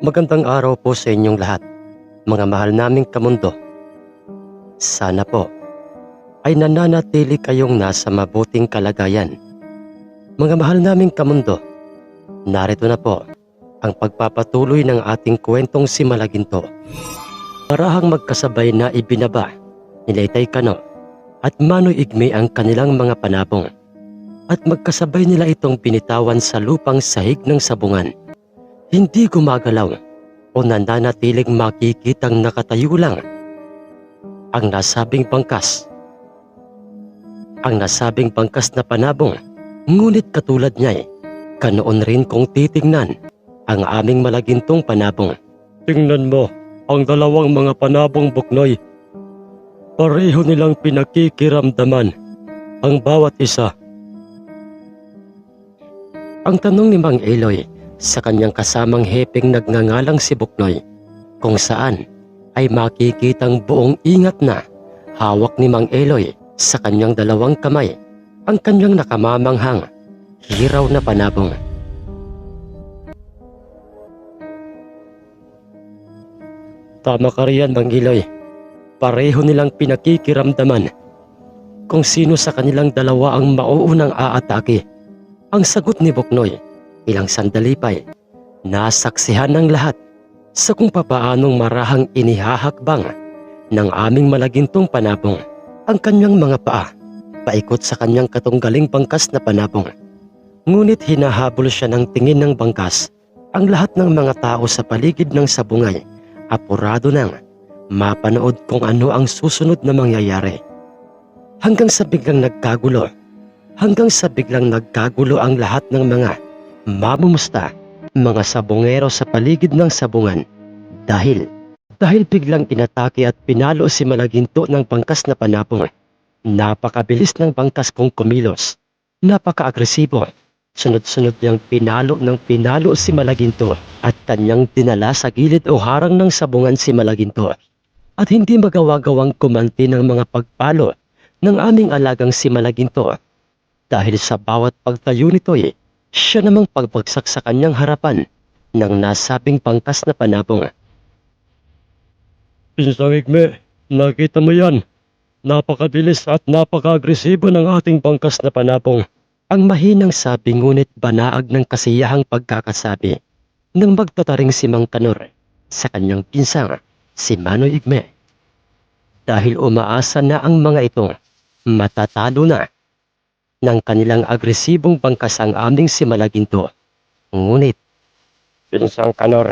Magandang araw po sa inyong lahat, mga mahal naming kamundo. Sana po ay nananatili kayong nasa mabuting kalagayan. Mga mahal naming kamundo, narito na po ang pagpapatuloy ng ating kwentong si Malaginto. Parahang magkasabay na ibinaba ni Laytay Kano at Manoy Igme ang kanilang mga panabong at magkasabay nila itong binitawan sa lupang sahig ng sabungan. Hindi gumagalaw o nananatiling makikitang nakatayo lang ang nasabing bangkas. Ang nasabing bangkas na panabong, ngunit katulad niya kanoon rin kong titingnan ang aming Malagintong panabong. Tingnan mo ang dalawang mga panabong Buknoy. Pareho nilang pinakikiramdaman ang bawat isa. Ang tanong ni Mang Eloy sa kanyang kasamang hepeng nagngangalang si Buknoy, kung saan ay makikitang buong ingat na hawak ni Mang Eloy sa kanyang dalawang kamay ang kanyang nakamamanghang hiraw na panabong. Tama ka riyan, Mang Eloy. Pareho nilang pinakikiramdaman kung sino sa kanilang dalawa ang mauunang aatake. Ang sagot ni Buknoy, ilang sandali pa'y nasaksihan ng lahat sa kung papaanong marahang inihahakbang ng aming Malagintong panabong ang kanyang mga paa paikot sa kanyang katunggaling bangkas na panabong. Ngunit hinahabol siya ng tingin ng bangkas. Ang lahat ng mga tao sa paligid ng sabungay apurado nang mapanood kung ano ang susunod na mangyayari. Hanggang sa biglang nagkagulo ang lahat ng mga mamumusta, mga sabongero sa paligid ng sabungan dahil biglang inatake at pinalo si Malaginto ng bangkas na panabong. Napakabilis ng bangkas kung kumilos, napaka-agresibo. Sunod-sunod niyang pinalo si Malaginto at kanyang dinala sa gilid o harang ng sabungan si Malaginto. At hindi magawa-gawang kumanti ng mga pagpalo ng aming alagang si Malaginto. Dahil sa bawat pagtayo nito siya namang pagbagsak sa kanyang harapan ng nasabing bangkas na panabong. Pinsang Igme, nakita mo yan? Napakabilis at napaka-agresibo ng ating bangkas na panabong. Ang mahinang sabi ngunit banaag ng kasiyahang pagkakasabi nang magtataring si Mang Kanor sa kanyang pinsang si Manoy Igme. Dahil umaasa na ang mga ito matatalo na ng kanilang agresibong bangkas ang aming si Malaginto. Ngunit, Pinsang Kanor,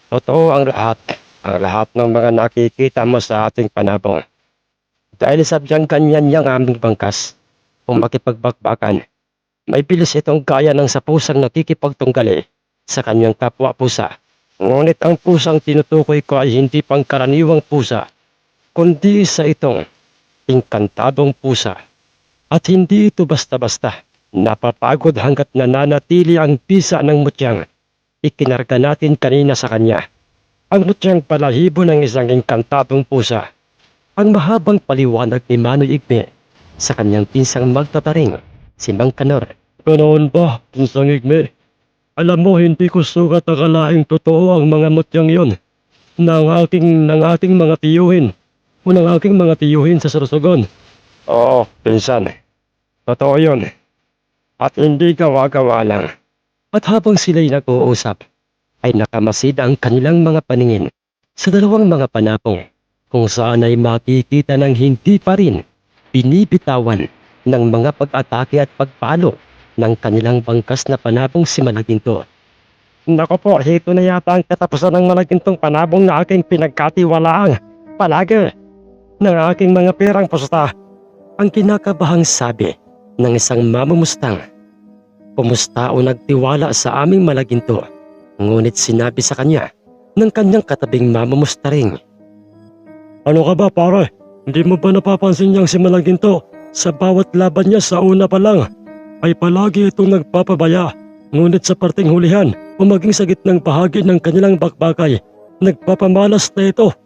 totoo ang lahat ng mga nakikita mo sa ating panabong. Dahil sabyang ganyan niyang aming bangkas, kung makipagbakbakan, may bilis itong gaya ng sa pusang nakikipagtunggali sa kanyang kapwa pusa. Ngunit ang pusang tinutukoy ko ay hindi pangkaraniwang pusa, kundi isa itong engkantadong pusa. At hindi ito basta-basta napapagod hanggat nananatili ang bisa ng mutyang ikinarga natin kanina sa kanya. Ang mutyang balahibo ng isang engkantadong pusa. Ang mahabang paliwanag ni Manoy Igme sa kanyang pinsang magtataring si Mang Kanor. Ganoon ba, Pinsang Igme? Alam mo, hindi ko sukat akalaing totoo ang mga mutyang yon ng ating mga tiyuhin o ng aking mga tiyuhin sa Sorsogon. Oo, Pinsan. Totoo yun. At hindi gawa-gawa lang. At habang sila'y nag-uusap, ay nakamasid ang kanilang mga paningin sa dalawang mga panabong kung saan ay makikita ng hindi pa rin binibitawan ng mga pag-atake at pagpalo ng kanilang bangkas na panabong si Malaginto. Nako po, ito na yata ang katapusan ng Malagintong panabong na aking pinagkatiwalaang palagi ng aking mga perang pusta. Ang kinakabahang sabi ng isang mamumustang. Pumusta o nagtiwala sa aming Malaginto, ngunit sinabi sa kanya ng kanyang katabing mamumusta rin. Ano ka ba pare? Hindi mo ba napapansin niyang si Malaginto sa bawat laban niya sa una pa lang ay palagi itong nagpapabaya, ngunit sa parting hulihan o maging sa gitnang bahagi ng kanilang bakbakay, nagpapamalas na ito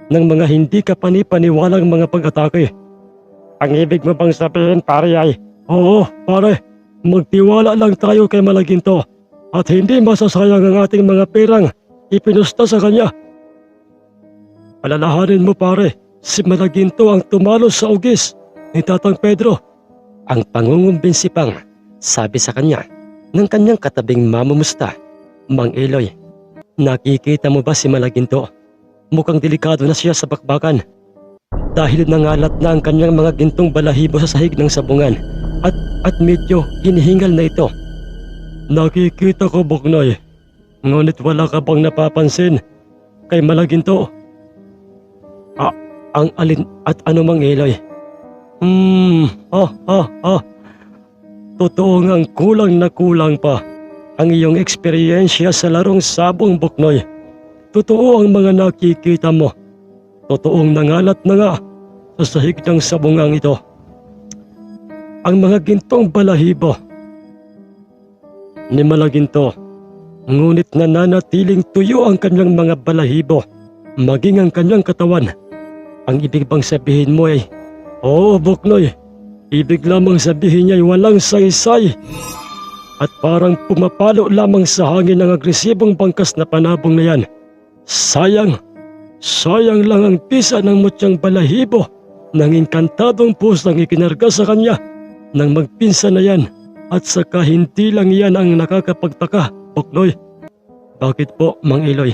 ng mga hindi kapani-paniwalang mga pag-atake. Ang ibig mo bang sabihin pare ay, oo pare, magtiwala lang tayo kay Malaginto. at hindi masasayang ang ating mga perang ipinusta sa kanya. Alalahanin mo pare, si Malaginto ang tumalo sa ugis ni Tatang Pedro. Ang pangungumbinsi pang sabi sa kanya ng kanyang katabing mamumusta. Mang Eloy, nakikita mo ba si Malaginto? Mukhang delikado na siya sa bakbakan. Dahil nangalat na ang kanyang mga gintong balahibo sa sahig ng sabungan at medyo hinihingal na ito. Nakikita ko, Buknoy. Ngunit wala ka bang napapansin kay Malaginto? Ang alin at ano, Mang Eloy? Totoo ngang kulang na kulang pa ang iyong eksperyensya sa larong sabong, Buknoy. Totoo ang mga nakikita mo. Totoong nangalat na nga sa sahig ng sabungang ito ang mga gintong balahibo ni Malaginto. Ngunit nananatiling tuyo ang kanyang mga balahibo, maging ang kanyang katawan. Ang ibig bang sabihin mo ay, oo, Buknoy, ibig lamang sabihin niya ay walang saysay at parang pumapalo lamang sa hangin ng agresibong bangkas na panabong na yan. Sayang lang ang pisa ng mutyang balahibo ng inkantadong pusang ikinarga sa kanya ng magpinsa na yan, at saka hindi lang yan ang nakakapagtaka, Buknoy. Bakit po, Mang Eloy?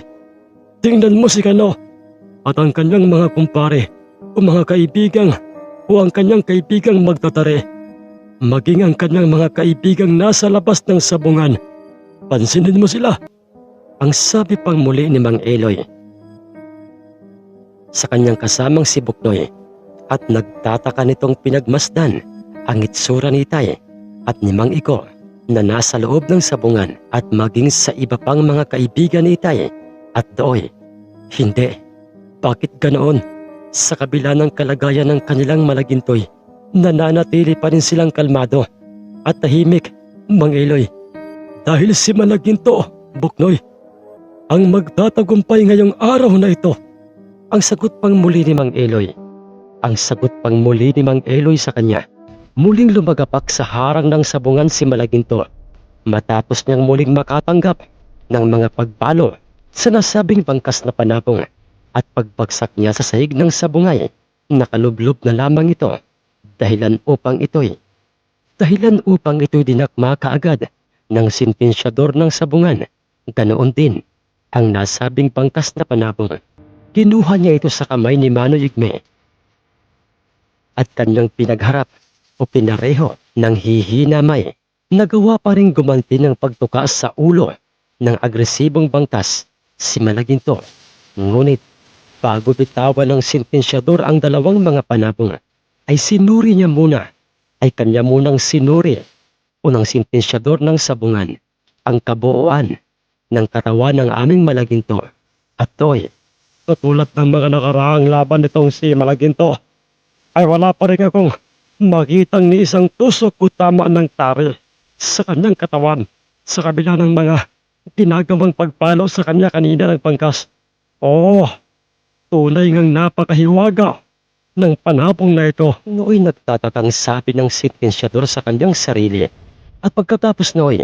Tingnan mo si Kano at ang kanyang mga kumpare o mga kaibigang o ang kanyang kaibigang magtatare, maging ang kanyang mga kaibigang nasa labas ng sabungan. Pansinin mo sila. Ang sabi pang muli ni Mang Eloy sa kanyang kasamang si Buknoy, at nagtataka nitong pinagmasdan ang itsura ni Itay at ni Mang Iko na nasa loob ng sabungan at maging sa iba pang mga kaibigan ni Itay at Dooy. Hindi. Bakit ganoon? Sa kabila ng kalagayan ng kanilang Malagintoy, nananatili pa rin silang kalmado at tahimik, Mang Eloy. Dahil si Malaginto, Buknoy, ang magtatagumpay ngayong araw na ito. Ang sagot pang muli ni Mang Eloy. Ang sagot pang muli ni Mang Eloy sa kanya. Muling lumagapak sa harang ng sabungan si Malaginto matapos niyang muling makatanggap ng mga pagpalo sa nasabing bangkas na panabong, at pagbagsak niya sa sahig ng sabungay, nakalublob na lamang ito. Dahilan upang ito'y dinakma kaagad ng sintensyador ng sabungan. Ganoon din ang nasabing bangkas na panabong. Kinuha niya ito sa kamay ni Manoy Igme at kanyang pinagharap o pinareho ng hihinamay. Nagawa pa rin gumanti ng pagtuka sa ulo ng agresibong bangkas si Malaginto. Ngunit bago bitawan ng sentensyador ang dalawang mga panabong, ay sinuri niya muna, ay kanya munang sinuri o ng sentensyador ng sabungan ang kabuuan ng katawan ng aming Malaginto. At to'y, katulad ng mga nakaraang laban nitong si Malaginto, ay wala pa rin akong makitang ni isang tusok o tama ng tari sa kanyang katawan sa kabila ng mga ginagawang pagpalo sa kanya kanina ng pangkas. Oh, tunay ngang napakahiwaga ng panabong na ito. Nooy nagtatakang sabi ng sentensyador sa kanyang sarili. At pagkatapos nooy,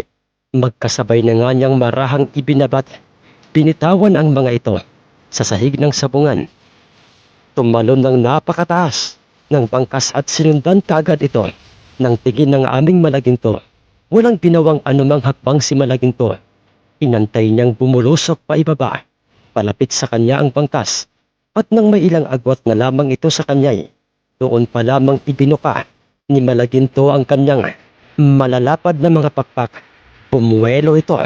magkasabay na nga niyang marahang ibinabat, binitawan ang mga ito sa sahig ng sabungan. Tumalon ng napakataas ng bangkas at sinundan kaagad ito ng tingin ng aming Malaginto. Walang ginawang anumang hakbang si Malaginto. Inantay niyang bumulusok pa ibaba, palapit sa kanya ang bangkas. At nang may ilang agwat na lamang ito sa kanya'y, doon pa lamang ibinuka ni Malaginto ang kanyang malalapad na mga pakpak. Pumuwelo ito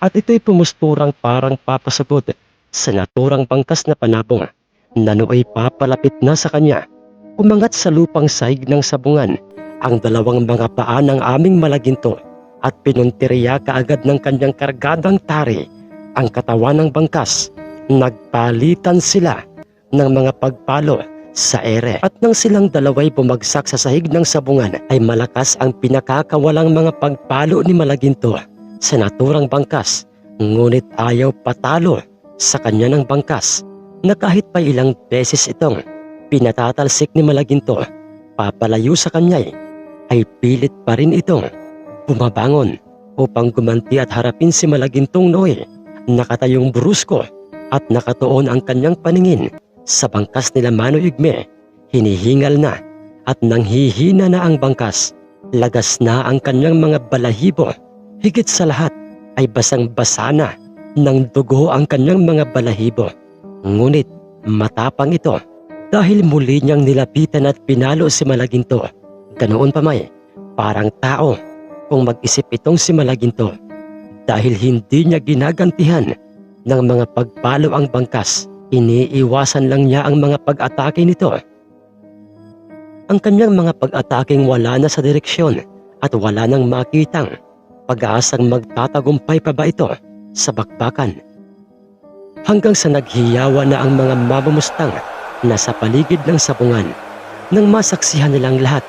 at ito'y pumusturang parang papasagot sa naturang bangkas na panabong na nooy papalapit na sa kanya. Umangat sa lupang sahig ng sabungan ang dalawang mga paa ng aming Malaginto at pinunteriya kaagad ng kanyang kargadang tari ang katawan ng bangkas. Nagpalitan sila ng mga pagpalo sa ere at nang silang dalaway bumagsak sa sahig ng sabungan ay malakas ang pinakakawalang mga pagpalo ni Malaginto sa naturang bangkas. Ngunit ayaw patalo sa kanya ng bangkas na kahit pa ilang beses itong pinatatalsik ni Malaginto papalayo sa kanya ay pilit pa rin itong bumabangon upang gumanti at harapin si Malagintong Noe. Nakatayong brusko at nakatuon ang kanyang paningin sa bangkas nila Manoy Igme. Hinihingal na at nanghihina na ang bangkas. Lagas na ang kanyang mga balahibo. Higit sa lahat ay basang-basa na ng dugo ang kanyang mga balahibo. Ngunit matapang ito dahil muli niyang nilapitan at pinalo si Malaginto. Ganoon pa may, parang tao kung mag-isip itong si Malaginto. Dahil hindi niya ginagantihan ng mga pagpalo ang bangkas, iniiwasan lang niya ang mga pag-atake nito. Ang kanyang mga pag-ataking wala na sa direksyon at wala nang makitang pag-aasang magtatagumpay pa ba ito sa bakbakan. Hanggang sa naghiyawa na ang mga mamamustang nasa paligid ng sabungan. Nang masaksihan nilang lahat,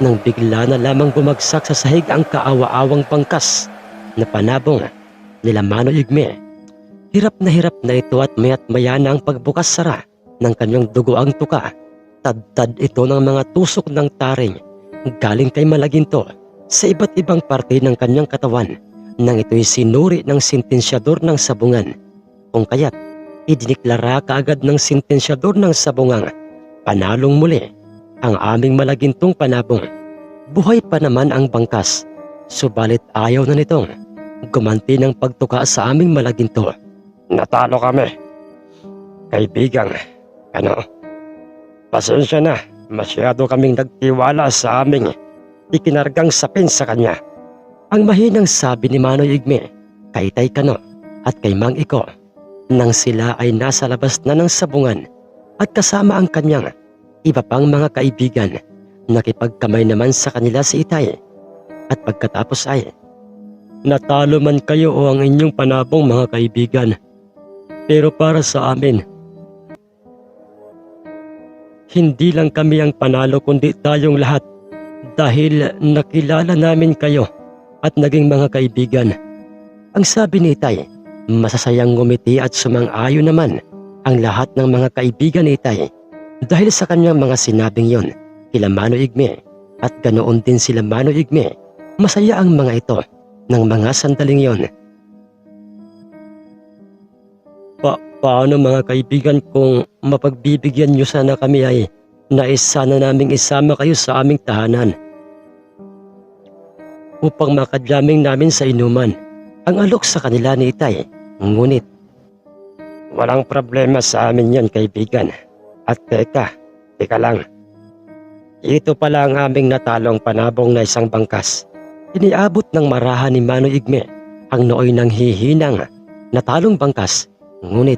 nang bigla na lamang bumagsak sa sahig ang kaawa-awang bangkas na panabong nila Manoy Igme. Hirap na ito at maya't maya na ang pagbukas-sara ng kanyang dugoang tuka. Tad-tad ito ng mga tusok ng taring galing kay Malaginto sa iba't ibang parte ng kanyang katawan nang ito'y sinuri ng sentensyador ng sabungan. Kung kaya't idiniklara kaagad ng sentensyador ng sabungang panalong muli ang aming Malagintong panabong. Buhay pa naman ang bangkas, subalit ayaw na nitong gumanti ng pagtuka sa aming Malaginto. Natalo kami. Kaibigang, pasensya na, masyado kaming nagtiwala sa aming ikinargang sapin sa kanya. Ang mahinang sabi ni Manoy Igme kay Tay Kano at kay Mang Iko nang sila ay nasa labas na ng sabungan at kasama ang kanyang iba pang mga kaibigan. Nakipagkamay naman sa kanila si Itay at pagkatapos ay, natalo man kayo o ang inyong panabong mga kaibigan, pero para sa amin, hindi lang kami ang panalo kundi tayong lahat dahil nakilala namin kayo at naging mga kaibigan. Ang sabi ni Itay, masasayang ngumiti at sumang-ayon naman ang lahat ng mga kaibigan ni Itay dahil sa kanyang mga sinabing yon kila Manoy Igme at ganoon din sila Manoy Igme. Masaya ang mga ito ng mga sandaling yon. Paano mga kaibigan kung mapagbibigyan nyo sana kami ay nais sana naming isama kayo sa aming tahanan upang makadyaming namin sa inuman? Ang alok sa kanila ni Itay. Ngunit walang problema sa amin yan kaibigan. At teka lang. Ito pala ang aming natalong panabong na isang bangkas. Iniabot ng marahan ni Manoy Igme ang nooy nang hihinang natalong bangkas. Ngunit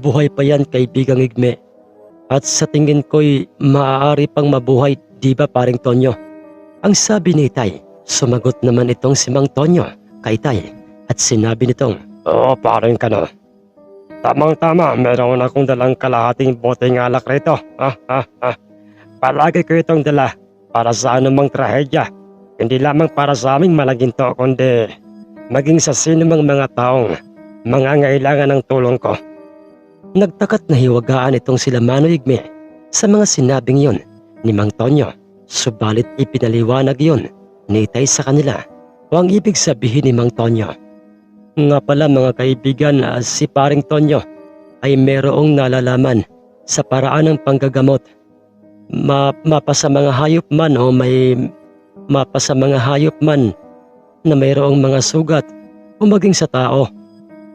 buhay pa yan kaibigang Igme. At sa tingin ko'y maaari pang mabuhay, di ba paring Tonyo? Ang sabi ni Itay. Sumagot naman itong si Mang Tonyo kay Itay at sinabi nitong, Oo paring Kano. Tamang-tama, meron akong dalang kalahating boteng alak rito. Palagi ko itong dala para sa anumang trahedya. Hindi lamang para sa aming Malaginto kundi maging sa sinumang mga taong mangangailangan ng tulong ko. Nagtakat na hiwagaan itong sila Manoy Igme sa mga sinabing yon ni Mang Tonyo. Subalit ipinaliwanag yon ni Itay sa kanila o ang ibig sabihin ni Mang Tonyo. Nga pala mga kaibigan, si paring Tonyo ay merong nalalaman sa paraan ng panggagamot. Mapa sa mga hayop man o may mapa sa mga hayop man na mayroong mga sugat o maging sa tao.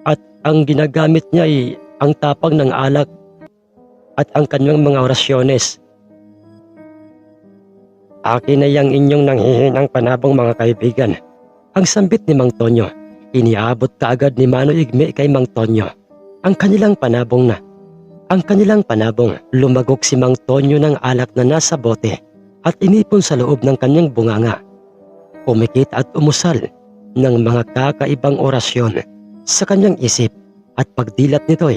At ang ginagamit niya ay ang tapang ng alak at ang kanyang mga orasyones. Akin na yang inyong nanghihinang panabong mga kaibigan. Ang sambit ni Mang Tonyo. Iniabot kaagad ni Manoy Igme kay Mang Tonyo ang kanilang panabong na. Ang kanilang panabong, lumagok si Mang Tonyo ng alak na nasa bote at inipon sa loob ng kanyang bunganga. Umikit at umusal ng mga kakaibang orasyon sa kanyang isip at pagdilat nito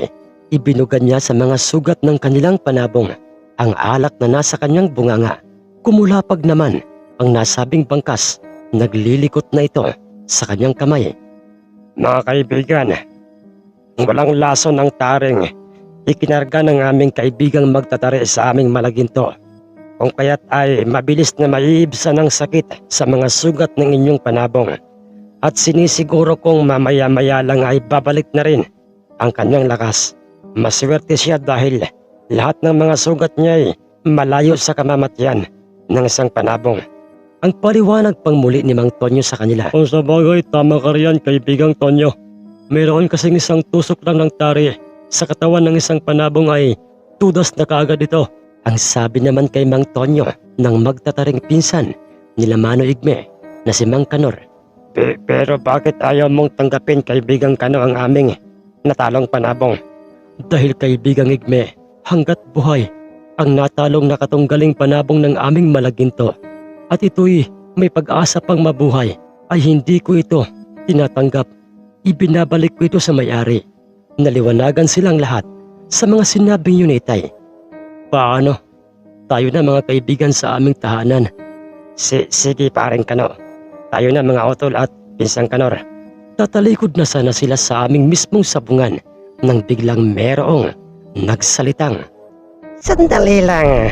ibinugan niya sa mga sugat ng kanilang panabong ang alak na nasa kanyang bunganga. Kumulapag naman ang nasabing bangkas, naglilikot na ito sa kanyang kamay. Mga kaibigan, walang lason ng taring ikinarga ng aming kaibigang magtatari sa aming Malaginto. Kung kaya't ay mabilis na maiibsan ng sakit sa mga sugat ng inyong panabong. At sinisiguro kong mamaya-maya lang ay babalik na rin ang kanyang lakas. Maswerte siya dahil lahat ng mga sugat niya ay malayo sa kamamatyan ng isang panabong. Ang paliwanag pang muli ni Mang Tonyo sa kanila. Kung sa bagay, tama ka riyan, kaibigang Tonyo. Mayroon kasing isang tusok lang ng tari sa katawan ng isang panabong ay tudas na kaagad ito. Ang sabi naman kay Mang Tonyo ng magtataring pinsan nila Mano Igme na si Mang Kanor. Pero bakit ayaw mong tanggapin, kaibigang Kano, ang aming natalong panabong? Dahil kaibigang Igme, hanggat buhay ang natalong nakatunggaling panabong ng aming malaginto at ito'y may pag-asa pang mabuhay, ay hindi ko ito tinatanggap. Ibinabalik ko ito sa may-ari. Naliwanagan silang lahat sa mga sinabing yun, Itay. Paano? Tayo na mga kaibigan sa aming tahanan. Sige paring Kano. Tayo na mga Otol at Pinsang Kanor. Tatalikod na sana sila sa aming mismong sabungan nang biglang merong nagsalitang, "Sandali lang.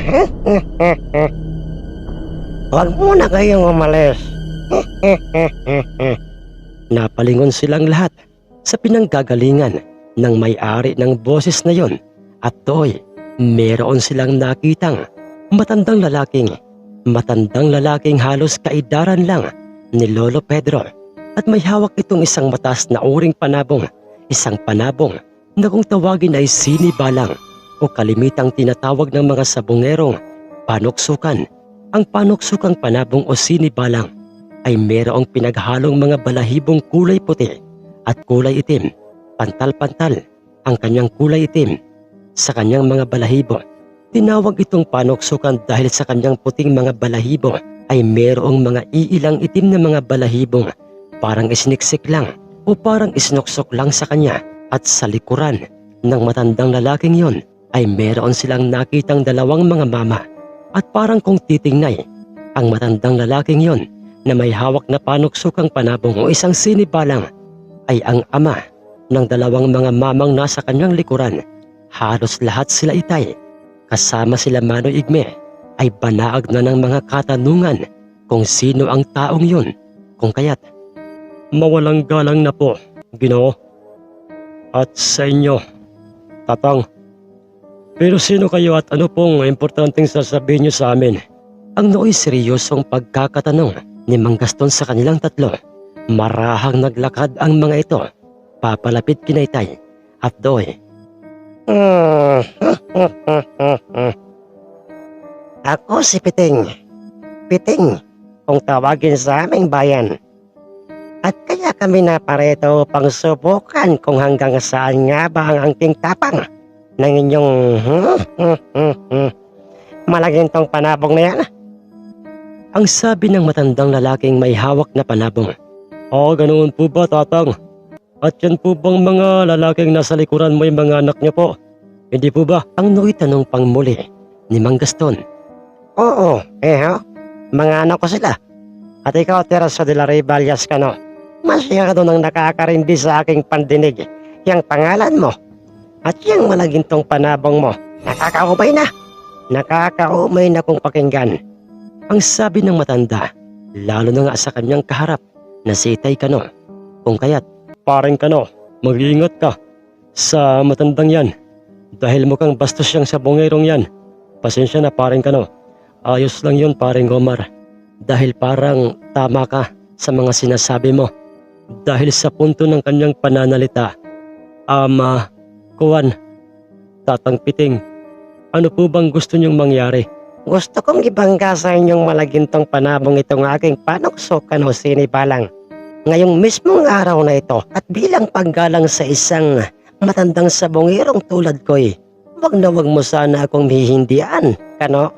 Huwag muna kayong umalis." Napalingon silang lahat sa pinanggagalingan ng may-ari ng boses na yon at to'y meron silang nakitang matandang lalaking halos kaidaran lang ni Lolo Pedro at may hawak itong isang mataas na uring panabong, isang panabong na kung tawagin ay sinibalang o kalimitang tinatawag ng mga sabongerong panuksukan. Ang panuksukang panabong o sinibalang ay mayroong pinaghalong mga balahibong kulay puti at kulay itim. Pantal-pantal ang kanyang kulay itim sa kanyang mga balahibo. Tinawag itong panuksukan dahil sa kanyang puting mga balahibo ay mayroong mga iilang itim na mga balahibong parang isiniksik lang o parang isnuksok lang sa kanya. At sa likuran ng matandang lalaking yon ay mayroon silang nakitang dalawang mga mama. At parang kung titingnay, ang matandang lalaking yon na may hawak na panuksukang panabong o isang sinibalang ay ang ama ng dalawang mga mamang nasa kanyang likuran. Halos lahat sila, Itay, kasama sila Mano Igme, ay banaag na ng mga katanungan kung sino ang taong yun. Kung kaya't, mawalang galang na po, Ginoo. At sa inyo, Tatang. Pero sino kayo at ano pong importanteng sasabihin niyo sa amin? Ang nooy seryosong pagkakatanong ni Mang Gaston sa kanilang tatlo. Marahang naglakad ang mga ito. Papalapit kina Itay at doy. Ako si Piting. Piting, kung tawagin sa aming bayan. At kaya kami naparito upang subukan kung hanggang saan nga ba ang angking tapang ng inyong malagintong panabong na yan. Ang sabi ng matandang lalaking may hawak na panabong. Ganoon po ba, Tatang? At yan po bang mga lalaking nasa likuran mo yung mga anak niyo po? Hindi po ba? Ang nooy tanong pang muli ni Mang Gaston. Oo, mga anak ko sila. At ikaw, Teresa de la Riballas, Kano. Masyado nang nakakarindi sa aking pandinig yang pangalan mo at yang malagintong panabong mo. Nakakaumay na. Nakakaumay na kung pakinggan. Ang sabi ng matanda, lalo na nga sa kanyang kaharap na si Itay Kano. Kung kaya't, paring Kano, mag-iingat ka sa matandang yan dahil mukhang bastos siyang sabongerong yan. Pasensya na, paring Kano. Ayos lang yun, paring Omar. Dahil parang tama ka sa mga sinasabi mo. Dahil sa punto ng kanyang pananalita. Kuwan, Tatang Piting, ano po bang gusto niyong mangyari? Gusto kong ibangga sa inyong malagintong panabong itong aking panuksukan o sinibalang. Ngayong mismong araw na ito at bilang paggalang sa isang matandang sabongirong tulad ko'y, wag na wag mo sana akong hihindian, Kano?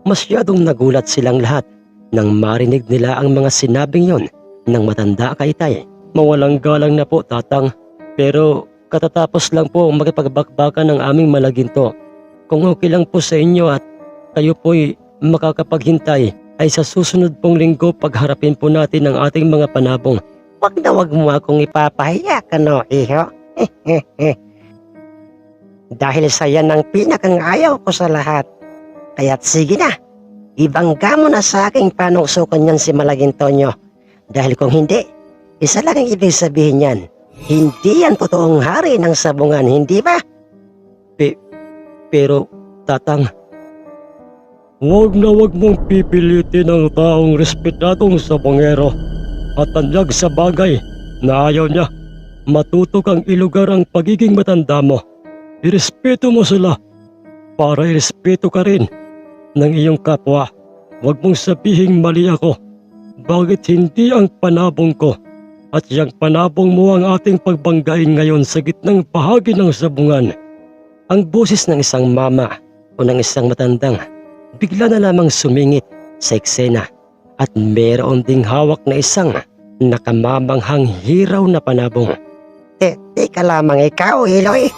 Masyadong nagulat silang lahat nang marinig nila ang mga sinabing yon ng matanda kay Itay. Mawalang galang na po, Tatang. Pero katatapos lang po makipagbakbakan ng aming malaginto. Kung okay lang po sa inyo at kayo po'y makakapaghintay, ay sa susunod pong linggo pagharapin po natin ang ating mga panabong. Wag na wag mo akong ipapahiya, Kano, iho. Dahil sa yan ang pinakang ayaw ko sa lahat. Kaya't sige na, ibangga mo na sa aking panuksukan yan si Malagintonyo. Dahil kung hindi, Isa lang ang ibig sabihin yan. Hindi yan totoong hari ng sabungan, hindi ba? Pero, Tatang, huwag mong pipilitin ang taong respetadong sabongero at tanyag sa bagay na ayaw niya. Matuto kang ilugar ang pagiging matanda mo. Irespeto mo sila para irespeto ka rin ng iyong kapwa. Huwag mong sabihing mali ako. Bakit hindi ang panabong ko at yang panabong mo ang ating pagbanggain ngayon sa gitnang bahagi ng sabungan? Ang boses ng isang mama o ng isang matandang bigla na lamang sumingit sa eksena at meron ding hawak na isang nakamamanghang hiraw na panabong. Teka lamang ikaw, Eloy.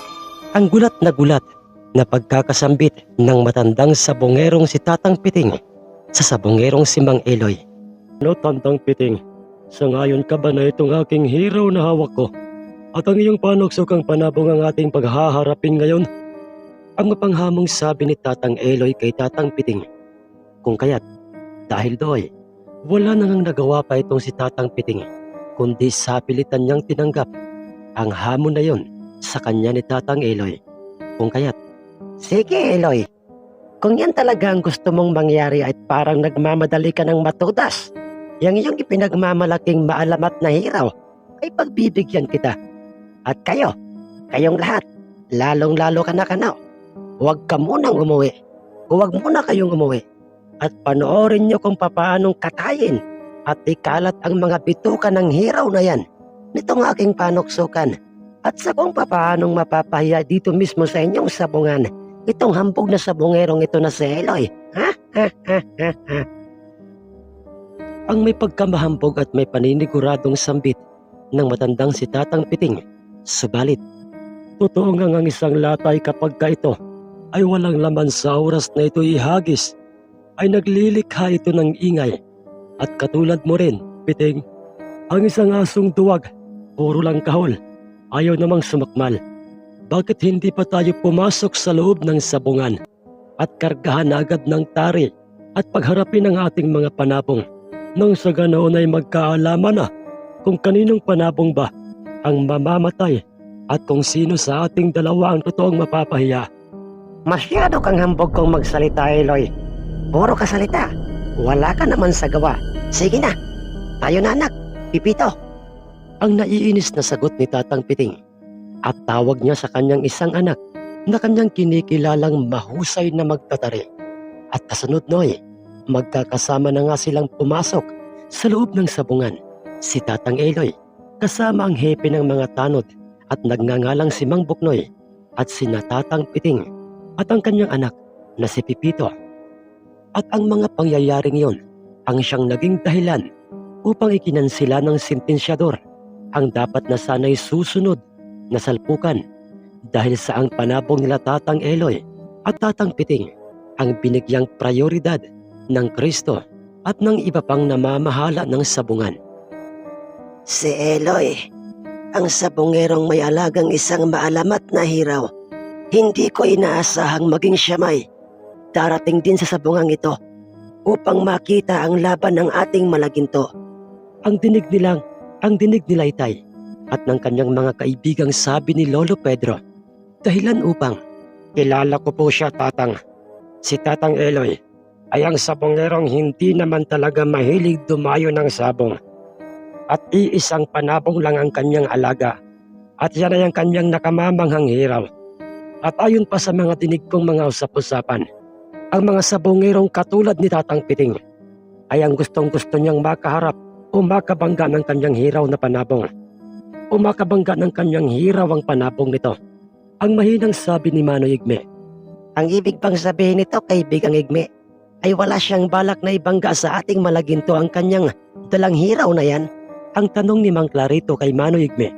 Ang gulat na pagkakasambit ng matandang sabongerong si Tatang Piting sa sabongerong si Mang Eloy. Ano, Tandang Piting? Sa ngayon ka ba na itong aking hiraw na hawak ko at ang iyong panuksokang panabong ang ating paghaharapin ngayon? Ang mapanghamong sabi ni Tatang Eloy kay Tatang Piting. Kung kaya't dahil doy, wala na nang nagawa pa itong si Tatang Piting kundi sapilitan niyang tinanggap ang hamon na yon sa kanya ni Tatang Eloy. Kung kaya't, Sige, Eloy. Kung yan talaga ang gusto mong mangyari ay parang nagmamadali ka ng matudas. Yang iyong ipinagmamalaking maalamat na hiraw ay pagbibigyan kita. At kayong lahat, lalong-lalo ka na kanaw. Huwag ka munang umuwi. Huwag muna kayong umuwi. At panoorin niyo kung papaanong katayin at ikalat ang mga bituka ng hiraw na yan nitong aking panuksukan. At sa kung papaanong mapapahiya dito mismo sa inyong sabungan itong hambog na sabungerong ito na si Eloy. Ha? ang may pagkamahambog at may paniniguradong sambit ng matandang si Tatang Piting. Subalit, totoo nga ang isang latay kapag ka ito ay walang laman sa oras na ito ihagis, ay naglilikha ito ng ingay. At katulad mo rin, Piting, ang isang asong duwag, puro lang kahol, ayaw namang sumakmal. Bakit hindi pa tayo pumasok sa loob ng sabungan at kargahan agad ng tari at pagharapin ang ating mga panabong? Nang sa ganoon ay magkaalaman na kung kaninong panabong ba ang mamamatay at kung sino sa ating dalawa ang totoong mapapahiya. Masyado kang hambog kong magsalita, Eloy. Puro ka salita. Wala ka naman sa gawa. Sige na. Tayo na, anak. Pipito. Ang naiinis na sagot ni Tatang Piting at tawag niya sa kanyang isang anak na kanyang kinikilalang mahusay na magtatari. At kasunod noy, magkakasama na nga silang pumasok sa loob ng sabungan. Si Tatang Eloy kasama ang hepe ng mga tanod at nagngangalang si Mang Buknoy at si Tatang Piting at ang kanyang anak na si Pipito. At ang mga pangyayaring yon ang siyang naging dahilan upang ikinansila ng sentensyador ang dapat na sana'y susunod na salpukan dahil sa ang panabong nila Tatang Eloy at Tatang Piting ang binigyang prioridad ng Kristo at ng iba pang namamahala ng sabungan. Si Eloy, ang sabungerong may alagang isang maalamat na hiraw. Hindi ko inaasahang maging siyamay. Darating din sa sabungang ito upang makita ang laban ng ating malaginto. Ang dinig nila Itay at ng kanyang mga kaibigang sabi ni Lolo Pedro, dahilan upang, kilala ko po siya, Tatang. Si Tatang Eloy ay ang sabongerong hindi naman talaga mahilig dumayo ng sabong. At iisang panabong lang ang kanyang alaga at yan ay ang kanyang nakamamanghang hiraw. At ayon pa sa mga dinig kong mga usap-usapan, ang mga sabongerong katulad ni Tatang Piting ay ang gustong-gusto niyang makaharap o makabangga ng kanyang hiraw na panabong. O makabangga ng kanyang hiraw ang panabong nito. Ang mahinang sabi ni Manoy Igme. Ang ibig bang sabihin nito, kaibigang Igme, ay wala siyang balak na ibangga sa ating malaginto ang kanyang dalang hiraw na yan? Ang tanong ni Mang Clarito kay Manoy Igme.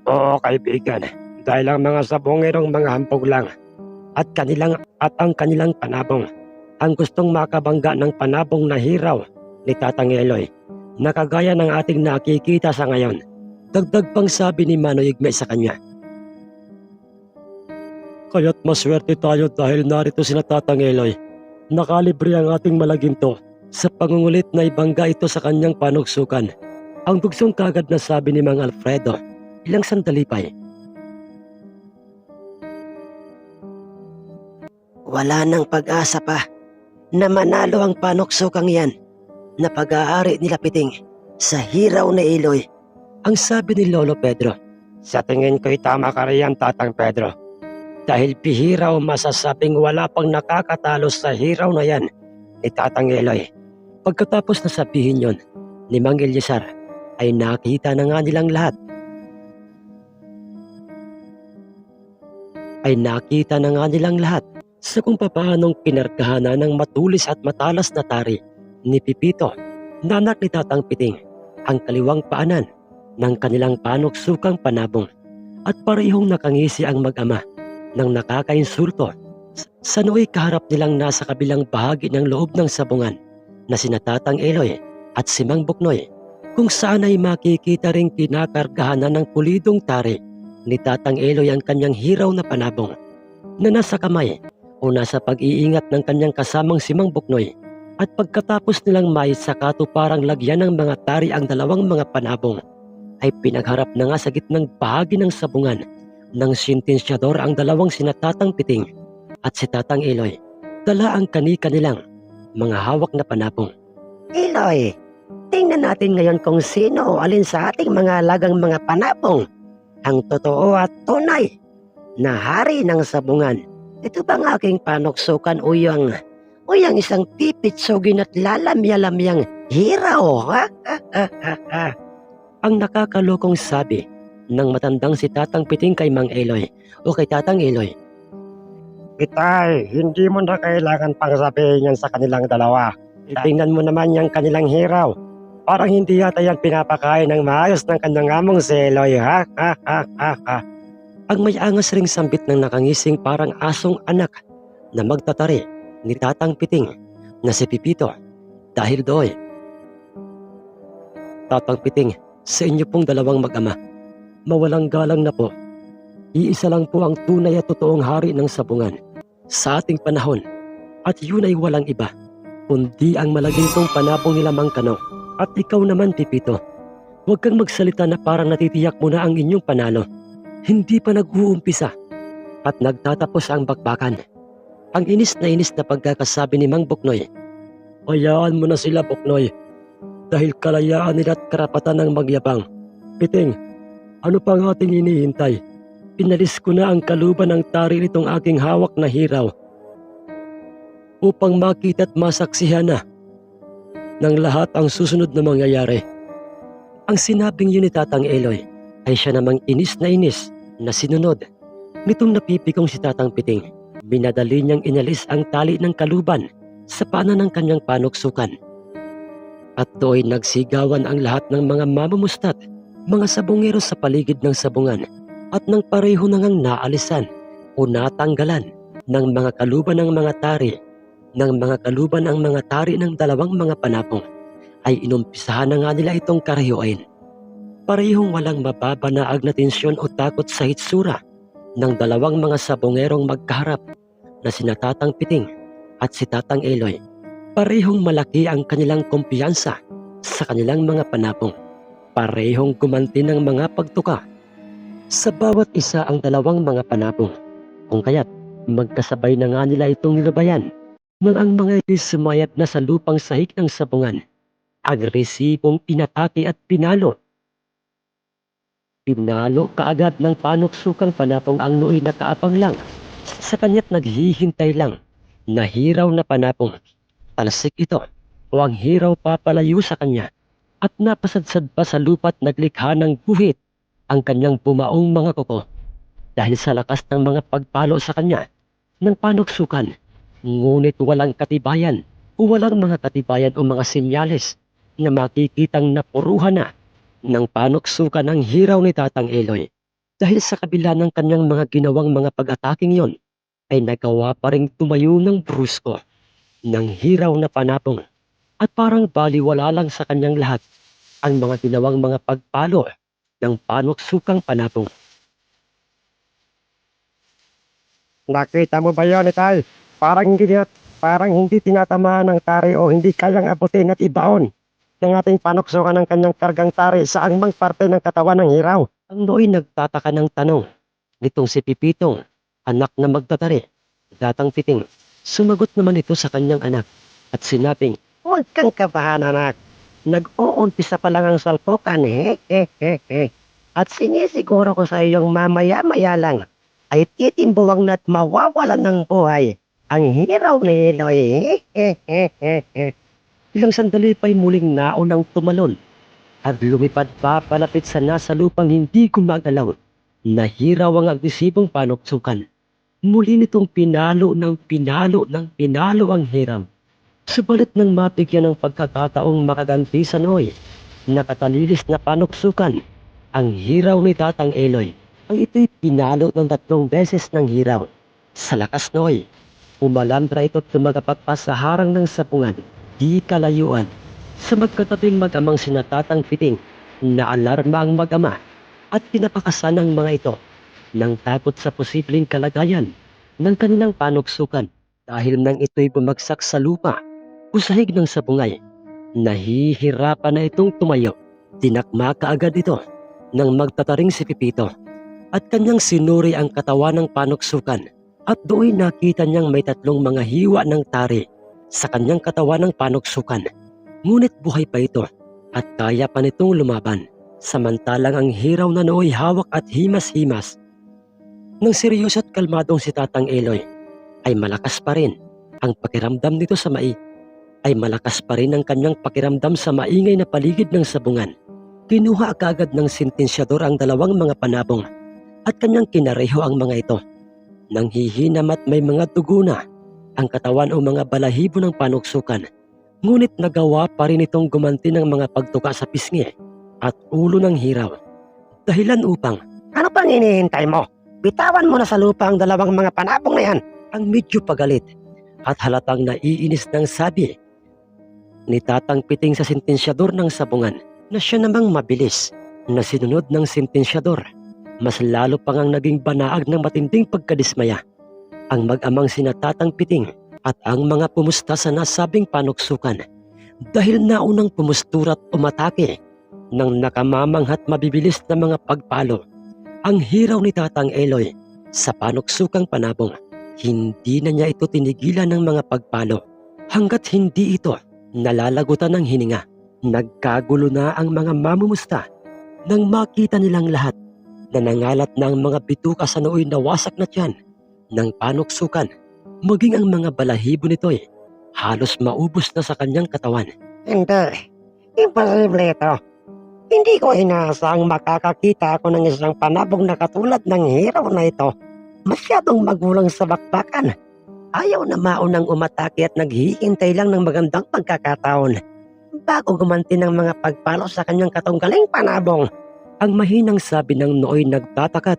Oo, kaibigan. Dahil ang mga sabongerong mga hampog lang at ang kanilang panabong ang gustong makabangga ng panabong na hiraw ni Tatang Eloy na kagaya ng ating nakikita sa ngayon. Dagdag pang sabi ni Manoy Igme sa kanya. Kaya't maswerte tayo dahil narito sina Tatang Eloy. Nakalibre ang ating malaginto sa pangungulit na ibangga ito sa kanyang panugsukan. Ang bugsong kagad na sabi ni Mang Alfredo, ilang sandali pa eh. Wala nang pag-asa pa na manalo ang panuksukang yan na pag-aari nila Piting sa hiraw na Iloy. Ang sabi ni Lolo Pedro. Sa tingin ko'y tama ka riyan, Tatang Pedro. Dahil bihira o masasabing wala pang nakakatalo sa hiraw na yan ni Tatang Eloy. Pagkatapos na sabihin yon ni Mang Eliasar, ay nakita na nga nilang lahat. Sa kung papaanong pinarkahanan ng matulis at matalas na tari ni Pipito, nanak ni Tatang Piting, ang kaliwang paanan ng kanilang panuksukang panabong, at parehong nakangisi ang mag-ama ng nakakainsulto sa nooy kaharap nilang nasa kabilang bahagi ng loob ng sabungan na sina Tatang Eloy at si Mang Buknoy, kung saan ay makikita ring kinakargahanan ng pulidong tari ni Tatang Eloy ang kanyang hiraw na panabong na nasa kamay o nasa pag-iingat ng kanyang kasamang si Mang Buknoy. At pagkatapos nilang maisakato parang lagyan ng mga tari ang dalawang mga panabong, ay pinagharap na nga sa gitnang bahagi ng sabungan ng sentensyador ang dalawang sina Tatang Piting at si Tatang Eloy. Dala ang kani-kanilang mga hawak na panabong. Eloy, tingnan natin ngayon kung sino o alin sa ating mga lagang mga panabong ang totoo at tunay na hari ng sabungan. Ito bang aking panuksukan o yung isang pipitsugin at lalamya-lamyang hiraw, ha? Ang nakakalokong sabi ng matandang si Tatang Piting kay Mang Eloy o kay Tatang Eloy. Itay, hindi mo na kailangan pang sabihin yan sa kanilang dalawa. Tingnan mo naman yung kanilang hiraw. Parang hindi yata yan pinapakain ng maayos ng kanyang among si Eloy, ha? Ang may angas ring sambit ng nakangising parang asong anak na magtatari ni Tatang Piting na si Pipito. Dahil doon, Tatang Piting, sa inyo pong dalawang mag-ama, mawalang galang na po. Iisa lang po ang tunay at totoong hari ng sabungan sa ating panahon, at yun ay walang iba kundi ang malaging kong panabong nila Mang Kano. At ikaw naman, Pipito, huwag kang magsalita na parang natitiyak mo na ang inyong panalo. Hindi pa nag-uumpisa at nagtatapos ang bakbakan. Ang inis na pagkakasabi ni Mang Buknoy. Hayaan mo na sila, Buknoy, dahil kalayaan nila at karapatan ng magyabang. Piting, ano pa ang ating hinihintay? Pinalis ko na ang kaluban ng tari nitong aking hawak na hiraw upang makita at masaksihan na ng lahat ang susunod na mangyayari. Ang sinabing yun ni Tatang Eloy ay siya namang inis na sinunod nitong napipikong si Tatang Piting. Minadali niyang inalis ang tali ng kaluban sa paanan ng kanyang panuksukan. At doon nagsigawan ang lahat ng mga mamumustad, mga sabongero sa paligid ng sabungan, at nang pareho nangang naalisan o natanggalan ng mga kaluban ng mga tari, ng dalawang mga panabong, ay inumpisahan na nga nila itong karayuin. Parehong walang mababanaag na tensyon o takot sa hitsura ng dalawang mga sabongerong magkaharap na sina Tatang Piting at si Tatang Eloy. Parehong malaki ang kanilang kumpiyansa sa kanilang mga panabong. Parehong gumanti ng mga pagtuka sa bawat isa ang dalawang mga panabong. Kung kaya't magkasabay na nga nila itong nilabayan nang ang mga ito'y sumayat na sa lupang sahig ng sabungan. Agresibong pinatake at pinalo. Pinalo kaagad ng panuksukang panabong ang nooy nakaabang lang sa kanya't naghihintay lang na hiraw na panabong. Talsik ito o ang hiraw papalayo sa kanya at napasadsad pa sa lupa at naglikha ng guhit ang kanyang bumaong mga kuko dahil sa lakas ng mga pagpalo sa kanya ng panuksukan. Ngunit walang katibayan o mga senyales na makikitang napuruhan na ng panuksukan ng hiraw ni Tatang Eloy. Dahil sa kabila ng kanyang mga ginawang mga pag-ataking yon, ay nagawa pa ring tumayo ng brusko ng hiraw na panabong at parang baliwala lang sa kanyang lahat ang mga ginawang mga pagpalo ng panuksukang panabong. Nakita mo ba yun, Itay? Parang hindi tinatamaan ng tari o hindi kayang abutin at ibaon ng ating panuksukan ng kanyang kargang tari sa angmang parte ng katawan ng hiraw. Ang nooy nagtataka ng tanong nitong si Pipitong, anak na magtatari, datang piting. Sumagot naman ito sa kanyang anak at sinabing, Huwag kang kabahan, anak. Nag-uumpisa pa lang ang salpukan, At sinisiguro ko sa iyong mamaya-maya lang ay titimbuwang na't mawawalan ng buhay ang hiraw ni Eloy. ilang sandali pa'y muling naunang tumalon at lumipad pa palapit sa nasa lupang hindi gumagalaw. Nahiraw ang agresibong panuksukan. Muli nitong pinalo ang hiram. Subalit nang mabigyan ng pagkakataong makaganti sa Noy, nakatalilis na panuksukan, ang hiraw ni Tatang Eloy. Ang ito'y pinalo ng 3 beses ng hiraw. Sa lakas Noy, umalandra ito't tumagapat pa sa harang ng sapungan, di kalayuan. Sa magkatabing mag-amang sina Tatang Piting, naalarma ang mag-ama at pinapakasan ng mga ito ng takot sa posibleng kalagayan ng kanilang panuksukan dahil nang ito'y bumagsak sa lupa o sahig ng sabungay. Nahihirapan na itong tumayo. Tinakma kaagad ito nang magtataring si Pipito at kanyang sinuri ang katawan ng panuksukan at doon nakita niyang may 3 mga hiwa ng tari sa kanyang katawan ng panuksukan. Ngunit buhay pa ito at kaya pa nitong lumaban. Samantalang ang hiraw na nooy hawak at himas-himas. Nang seryoso at kalmadong si Tatang Eloy, ay malakas pa rin ang pakiramdam nito sa malakas pa rin ang kanyang pakiramdam sa maingay na paligid ng sabungan. Kinuha kaagad ng sentensyador ang 2 mga panabong at kanyang kinareho ang mga ito. Nang hihinam at may mga dugo na ang katawan o mga balahibo ng panuksukan, ngunit nagawa pa rin itong gumanti ng mga pagtuka sa pisngi at ulo ng hiraw. Dahilan upang Ano pang hinihintay mo? Bitawan mo na sa lupa ang 2 mga panabong na yan. ang medyo pagalit at halatang naiinis ng sabi ni Tatang Piting sa sentensyador ng sabungan na siya namang mabilis na sinunod ng sentensyador. Mas lalo pang ang naging banaag ng matinding pagkadismaya ang mag-amang sina Tatang Piting at ang mga pumusta sa nasabing panuksukan dahil naunang pumusturat umatake ng nakamamanghat mabibilis na mga pagpalo ang hiraw ni Tatang Eloy sa panuksukang panabong. Hindi na niya ito tinigilan ng mga pagpalo hanggat hindi ito nalalagutan ng hininga. Nagkagulo na ang mga mamumusta nang makita nilang lahat na nangalat na ang mga bituka sa nooy nawasak na tiyan ng panuksukan, maging ang mga balahibo nito'y halos maubos na sa kanyang katawan. Hindi. Imposible ito. Hindi ko inaasang makakakita ako ng isang panabong na katulad ng hiraw na ito. Masyadong magulang sa bakbakan. Ayaw na maunang umatake at naghihintay lang ng magandang pagkakataon bago gumanti ng mga pagpalo sa kanyang katunggaling panabong. Ang mahinang sabi ng nooy nagtatakat,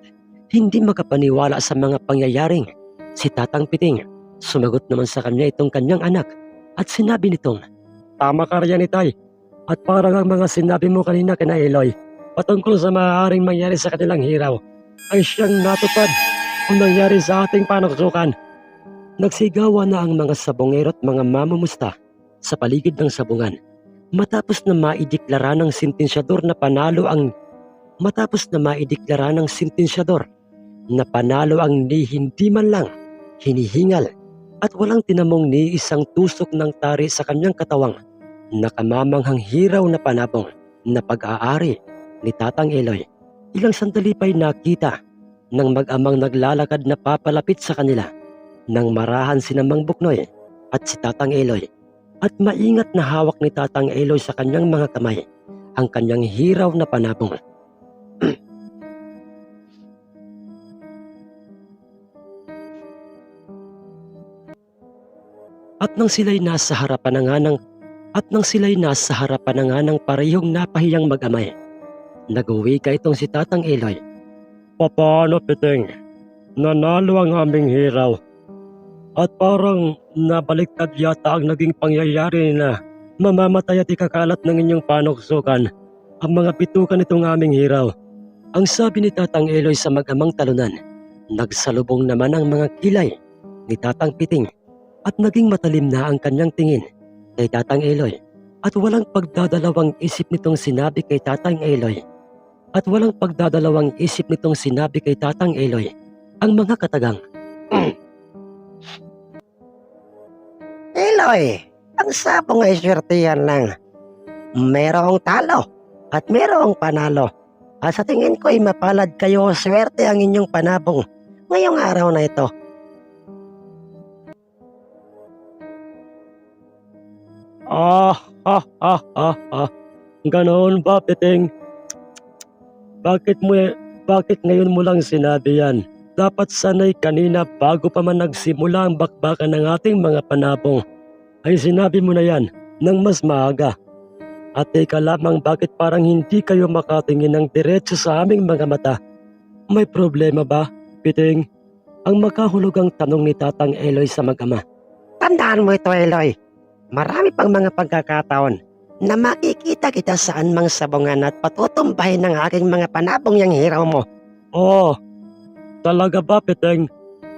hindi makapaniwala sa mga pangyayaring. Si Tatang Piting, sumagot naman sa kanya itong kanyang anak at sinabi nitong, Tama ka riyan, Itay. At parang ang mga sinabi mo kanina kina Eloy patungkol sa maaaring mangyari sa kanilang hiraw ay siyang natupad o nangyari sa ating panuksukan. Nagsigawan na ang mga sabongero at mga mamumusta sa paligid ng sabungan matapos na maideklara ng sentensyador na panalo ang ni hindi man lang hinihingal at walang tinamong ni isang tusok ng tari sa kanyang katawang nakamamanghang hiraw na panabong na pag-aari ni Tatang Eloy. Ilang sandali pa'y nakita ng mag-amang naglalakad na papalapit sa kanila nang marahan si Mang Buknoy at si Tatang Eloy at maingat na hawak ni Tatang Eloy sa kanyang mga kamay ang kanyang hiraw na panabong. At nang sila'y nasa harapan na nga ng parehong napahiyang mag-amay, nag-uwi ka itong si Tatang Eloy. Paano, Piting? Nanalo ang aming hiraw. At parang nabaliktad yata ang naging pangyayari na mamamatay at ikakalat ng inyong panuksukan ang mga bitukan nitong aming hiraw. Ang sabi ni Tatang Eloy sa mag-amang talunan. Nagsalubong naman ang mga kilay ni Tatang Piting at naging matalim na ang kanyang tingin kay Tatang Eloy At walang pagdadalawang isip nitong sinabi kay Tatang Eloy. At walang pagdadalawang isip nitong sinabi kay Tatang Eloy ang mga katagang. Eloy, ang sabong ay swertihan lang. Merong talo at merong panalo. At sa tingin ko ay mapalad kayo, swerte ang inyong panabong ngayong araw na ito. Ah, ha, ha, ha, ha. Ganoon ba, Piting? Bakit ngayon mo lang sinabi yan? Dapat sanay kanina bago pa man nagsimula ang bakbakan ng ating mga panabong. Ay sinabi mo na yan nang mas maaga. At teka lamang, bakit parang hindi kayo makatingin ng diretso sa aming mga mata? May problema ba, Piting? Ang makahulugang tanong ni Tatang Eloy sa mag-ama. Tandaan mo ito, Eloy. Marami pang mga pagkakataon na makikita kita saan mang sabungan at patutumbahin ng aking mga panabong yang hiraw mo. Oh, talaga ba, Piting?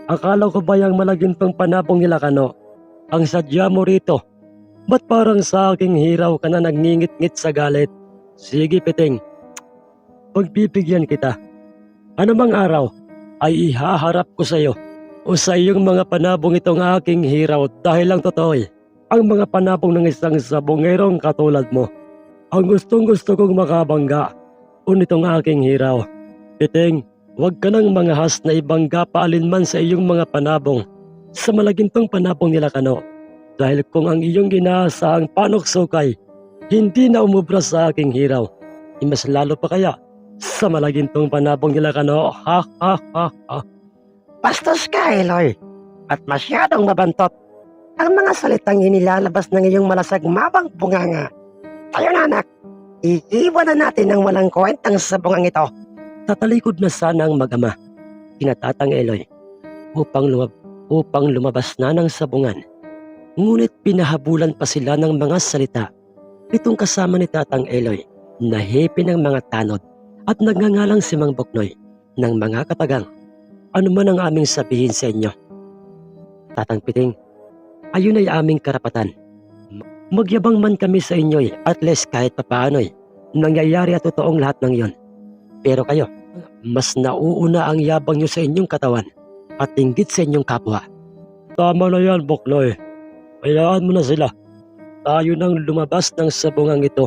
Akala ko ba yung malagintong panabong nila kano? Ang sadya mo rito. Ba't parang sa aking hiraw ka na nagngingit-ngit sa galit? Sige, Piting. Pagbibigyan kita. Anumang araw ay ihaharap ko sa iyo o sa iyong mga panabong itong aking hiraw dahil lang totoo ang mga panabong ng isang sabongerong katulad mo. Ang gustong-gusto kong makabangga o nitong aking hiraw. Piting, huwag ka nang mangahas na ibangga pa alinman sa iyong mga panabong sa malagintong panabong nila kano. Dahil kung ang iyong inaasahang panuksukay hindi na umubra sa aking hiraw, mas lalo pa kaya sa malagintong panabong nila kano. Ha ha ha ha. Bastos ka, Eloy. At masyadong mabantot ang mga salitang inilalabas ng iyong malasagmabang bunganga. Tayo na, anak. Iiwan na natin ang walang kwentang sabungang ito. Tatalikod na sana ang mag-ama, kinatatang Eloy, upang lumabas na ng sabungan. Ngunit pinahabulan pa sila ng mga salita itong kasama ni Tatang Eloy na hepe ng mga tanod at nagngangalang si Mang Buknoy ng mga katagang. Ano man ang aming sabihin sa inyo, Tatang Piting, ayun ay aming karapatan. Magyabang man kami sa inyo at least kahit papaano'y nangyayari at totoong lahat ng yon. Pero kayo, mas nauuna ang yabang nyo sa inyong katawan at inggit sa inyong kapwa. Tama na yan, Buknoy. Hayaan mo na sila. Tayo nang lumabas ng sabungang ito.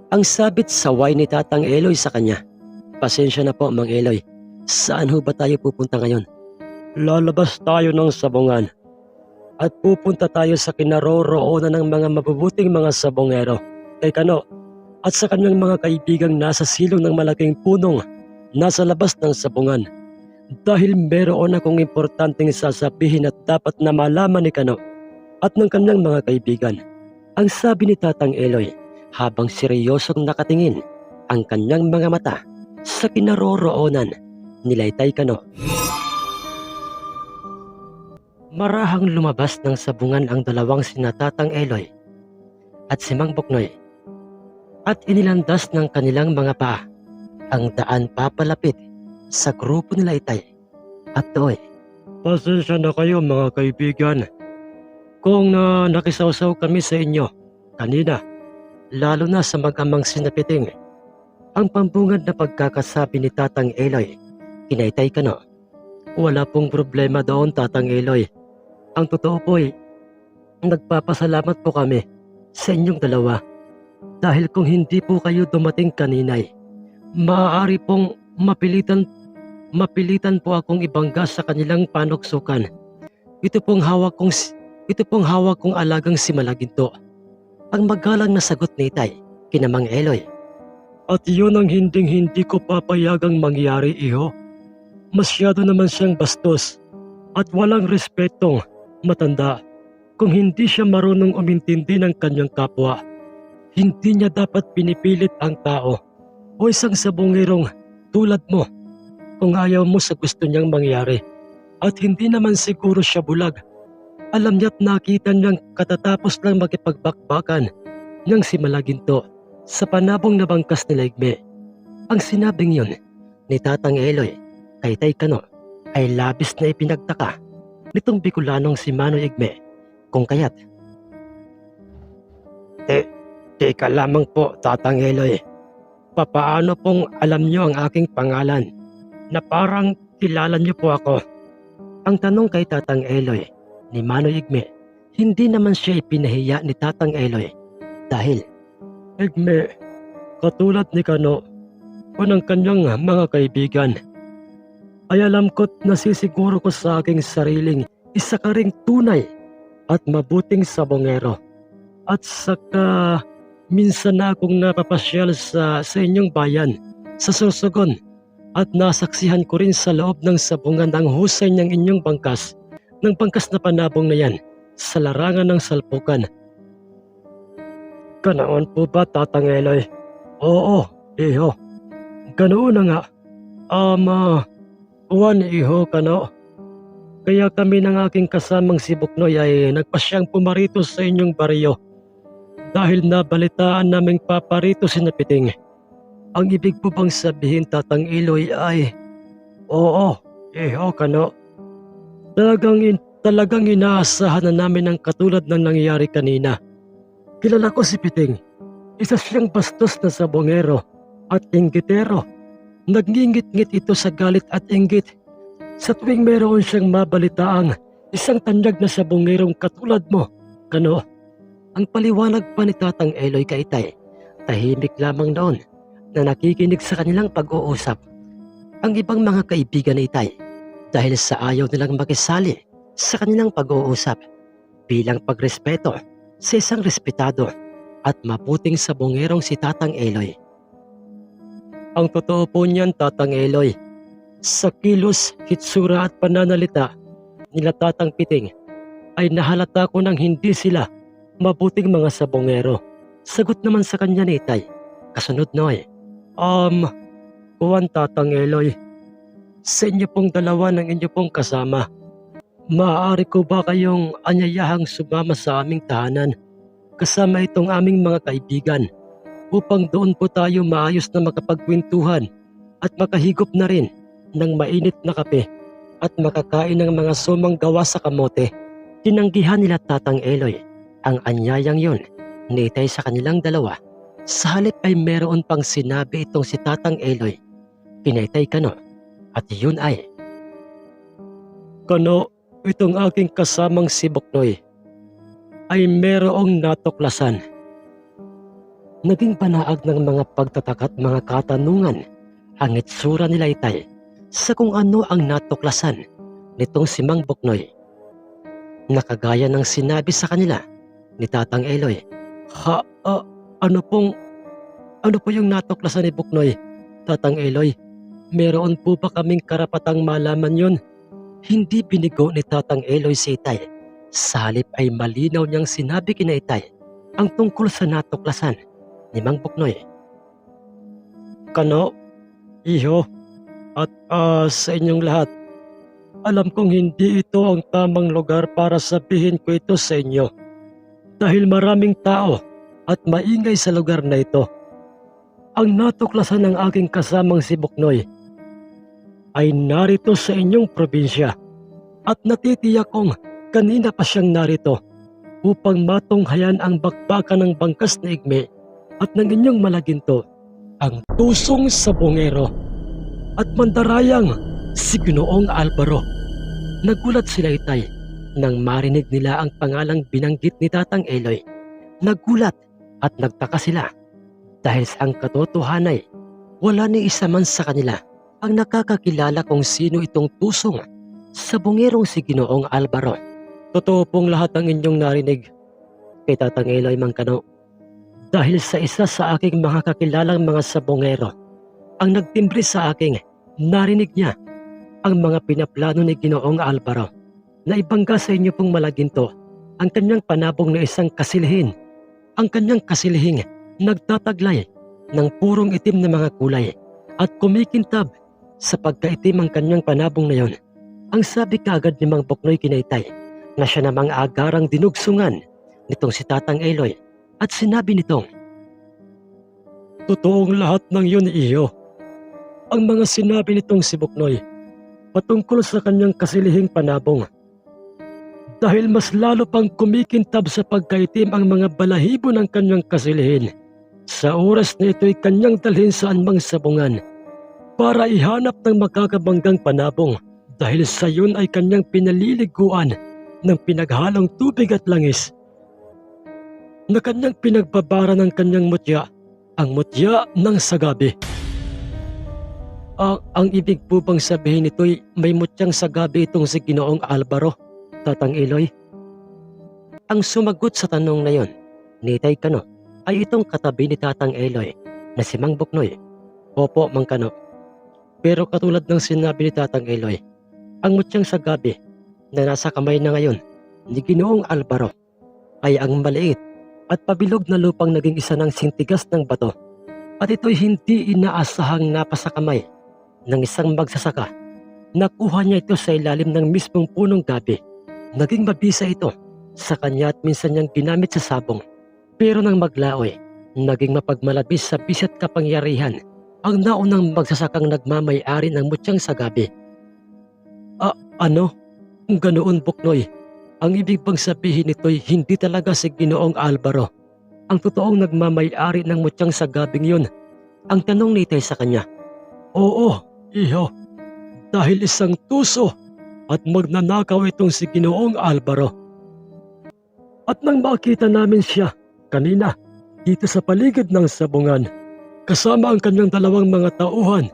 Ang sabit saway ni Tatang Eloy sa kanya. Pasensya na po, Mang Eloy. Saan ho ba tayo pupunta ngayon? Lalabas tayo ng sabungan. At pupunta tayo sa kinaroroonan ng mga mabubuting mga sabongero. Kay Kano at sa kanyang mga kaibigang nasa silong ng malaking punong nasa labas ng sabungan. Dahil meron akong importanteng sasabihin at dapat na malaman ni Kano at ng kanyang mga kaibigan. Ang sabi ni Tatang Eloy habang seryosong nakatingin ang kanyang mga mata sa kinaroroonan ni Laytay Kano. Marahang lumabas ng sabungan ang dalawang sina Tatang Eloy at si Mang Buknoy at inilandas ng kanilang mga paa ang daan papalapit sa grupo ni Laytay at Toy. Pasensya na kayo mga kaibigan kung nakisawsaw kami sa inyo kanina, lalo na sa mag-amang sinapiting. Ang pambungad na pagkakasabi ni Tatang Eloy, kinaytay Kano. Wala pong problema doon, Tatang Eloy. Ang totoo po nagpapasalamat po kami sa inyong dalawa. Dahil kung hindi po kayo dumating kaninay, maaari pong mapilitan po akong ibangga sa kanilang panuksukan. Ito pong hawak kong alagang si Malaginto. Ang magalang na sagot ni Itay, kina Mang Eloy. At yun ang hinding-hindi ko papayagang mangyari, iho. Masyado naman siyang bastos at walang respetong matanda. Kung hindi siya marunong umintindi ng kanyang kapwa, hindi niya dapat pinipilit ang tao o isang sabongerong tulad mo kung ayaw mo sa gusto niyang mangyari. At hindi naman siguro siya bulag. Alam niya't nakita niyang katatapos lang makipagbakbakan ng si Malaginto sa panabong na bangkas nila Igme. Ang sinabing yun ni Tatang Eloy kay Tay Kano ay labis na ipinagtaka nitong Bicolanong si Manoy Igme kung kaya't Teka lamang po, Tatang Eloy. Papaano pong alam niyo ang aking pangalan? Na parang kilala niyo po ako. Ang tanong kay Tatang Eloy ni Manoy Igme, hindi naman siya ipinahiya ni Tatang Eloy dahil Igme, katulad ni Kano o ng kanyang mga kaibigan, ay alam ko't nasisiguro ko sa aking sariling isa ka ring tunay at mabuting sabongero. At saka minsan na akong napapasyal sa inyong bayan, sa Sorsogon, at nasaksihan ko rin sa loob ng sabungan ang husay ng inyong bangkas, ng bangkas na panabong na yan, sa larangan ng salpukan. ganoon po ba, Tatang Eloy? Oo, iho. Ganoon na nga. Juan, iho, Kano. Kaya kami ng aking kasamang si Buknoy ay nagpasyang pumarito sa inyong baryo. Dahil nabalitaan naming paparito si Napiting. Ang ibig po bang sabihin, Tatang Eloy, ay oo, iho, Kano. Talagang inaasahan na namin ang katulad ng nangyari kanina. Kilala ko si Piting. Isa siyang bastos na sabongero at inggitero. Nagngingit-ngit ito sa galit at inggit. Sa tuwing meron siyang mabalitaang isang tanyag na sabongerong katulad mo, Kano. Ang paliwanag pa ni Tatang Eloy kay Itay, tahimik lamang noon na nakikinig sa kanilang pag-uusap. Ang ibang mga kaibigan ni Itay dahil sa ayaw nilang makisali sa kanilang pag-uusap bilang pagrespeto sa isang respetado at mabuting sabongerong si Tatang Eloy. Ang totoo po niyan, Tatang Eloy, sa kilos, hitsura at pananalita nila Tatang Piting ay nahalata ko nang hindi sila mabuting mga sabongero. Sagot naman sa kanya ni Itay, kasunod Noy. Kuwan, Tatang Eloy, sa inyo pong dalawa ng inyo pong kasama, maaari ko ba kayong anyayahang sumama sa aming tahanan kasama itong aming mga kaibigan upang doon po tayo maayos na makapagkwentuhan at makahigop na rin ng mainit na kape at makakain ng mga sumang gawa sa kamote. Tinanggihan nila Tatang Eloy ang anyayang yon ni Itay sa kanilang dalawa. Sa halip ay meron pang sinabi itong si Tatang Eloy kina Itay Kano, at yun ay, Kano, itong aking kasamang si Buknoy ay merong natuklasan. naging panaag ng mga pagtataka at mga katanungan ang itsura nila Itay sa kung ano ang natuklasan nitong si Mang Buknoy. Nakagaya ng sinabi sa kanila ni Tatang Eloy. Ano po yung natuklasan ni Buknoy, Tatang Eloy? Meron po ba kaming karapatang malaman yun? Hindi binigo ni Tatang Eloy si Itay. Sa halip ay malinaw niyang sinabi kina Itay ang tungkol sa natuklasan ni Mang Buknoy. Kano, iho, at sa inyong lahat, alam kong hindi ito ang tamang lugar para sabihin ko ito sa inyo. Dahil maraming tao at maingay sa lugar na ito. Ang natuklasan ng aking kasamang si Buknoy ay narito sa inyong probinsya at natitiyak kong kanina pa siyang narito upang matunghayan ang bakbakan ng bangkas na Igme at ng inyong malaginto, ang tusong sabongero at mandarayang si Ginoong Alvaro. Nagulat sila Itay nang marinig nila ang pangalang binanggit ni Tatang Eloy. Nagulat at nagtaka sila dahil sa ang katotohanan ay wala ni isa man sa kanila ang nakakakilala kung sino itong tusong sabongerong si Ginoong Alvaro. Totoo pong lahat ang inyong narinig Kay Tatang Eloy, Mang Kano, dahil sa isa sa aking mga kakilalang mga sabongero ang nagtimbre sa aking narinig niya ang mga pinaplano ni Ginoong Alvaro na ibangga sa inyo pong malaginto ang kanyang panabong na isang kasilihin. Ang kanyang kasilihing nagtataglay ng purong itim na mga kulay at kumikintab sa pagkaitim ang kanyang panabong na yon. Ang sabi kaagad ni Mang Buknoy kina Itay na siya namang agarang dinugsungan nitong si Tatang Eloy at sinabi nitong, Totoong lahat ng yun, iyo. Ang mga sinabi nitong si Buknoy patungkol sa kanyang kasilihing panabong. dahil mas lalo pang kumikintab sa pagkaitim ang mga balahibo ng kanyang kasilihin. Sa oras na ito'y kanyang dalhin sa anumang sabungan para ihanap ng makakabanggang panabong dahil sa yun ay kanyang pinaliliguan ng pinaghalong tubig at langis na kanyang pinagbabara ng kanyang mutya, ang mutya ng sagabi. Ang ibig po bang sabihin nito'y may mutyang sagabi itong si Ginoong Alvaro, Tatang Eloy? Ang sumagot sa tanong na yon, Nitay Kano, ay itong katabi ni Tatang Eloy na si Mang Buknoy. Opo, Mang Kano. Pero katulad ng sinabi ni Tatang Eloy, ang mutyang sagabi na nasa kamay na ngayon ni Ginoong Alvaro ay ang maliit at pabilog na lupang naging isa ng sintigas ng bato. At ito'y hindi inaasahang napasakamay ng isang magsasaka. Nakuha niya ito sa ilalim ng mismong punong gabi. Naging mabisa ito sa kanya at minsan niyang ginamit sa sabong. Pero nang maglaoy, naging mapagmalabis sa bisit kapangyarihan ang naunang magsasakang nagmamay-ari ng mutyang sagabi. Ano? Ganoon, Buknoy. Ang ibig bang sabihin nito'y hindi talaga si Ginoong Alvaro ang totoong nagmamay-ari ng mutyang sagabing yun? Ang tanong ni Tay sa kanya. Oo, iho. Dahil isang tuso at magnanakaw itong si Ginoong Alvaro. At nang makita namin siya kanina dito sa paligid ng sabungan kasama ang kanyang dalawang mga tauhan,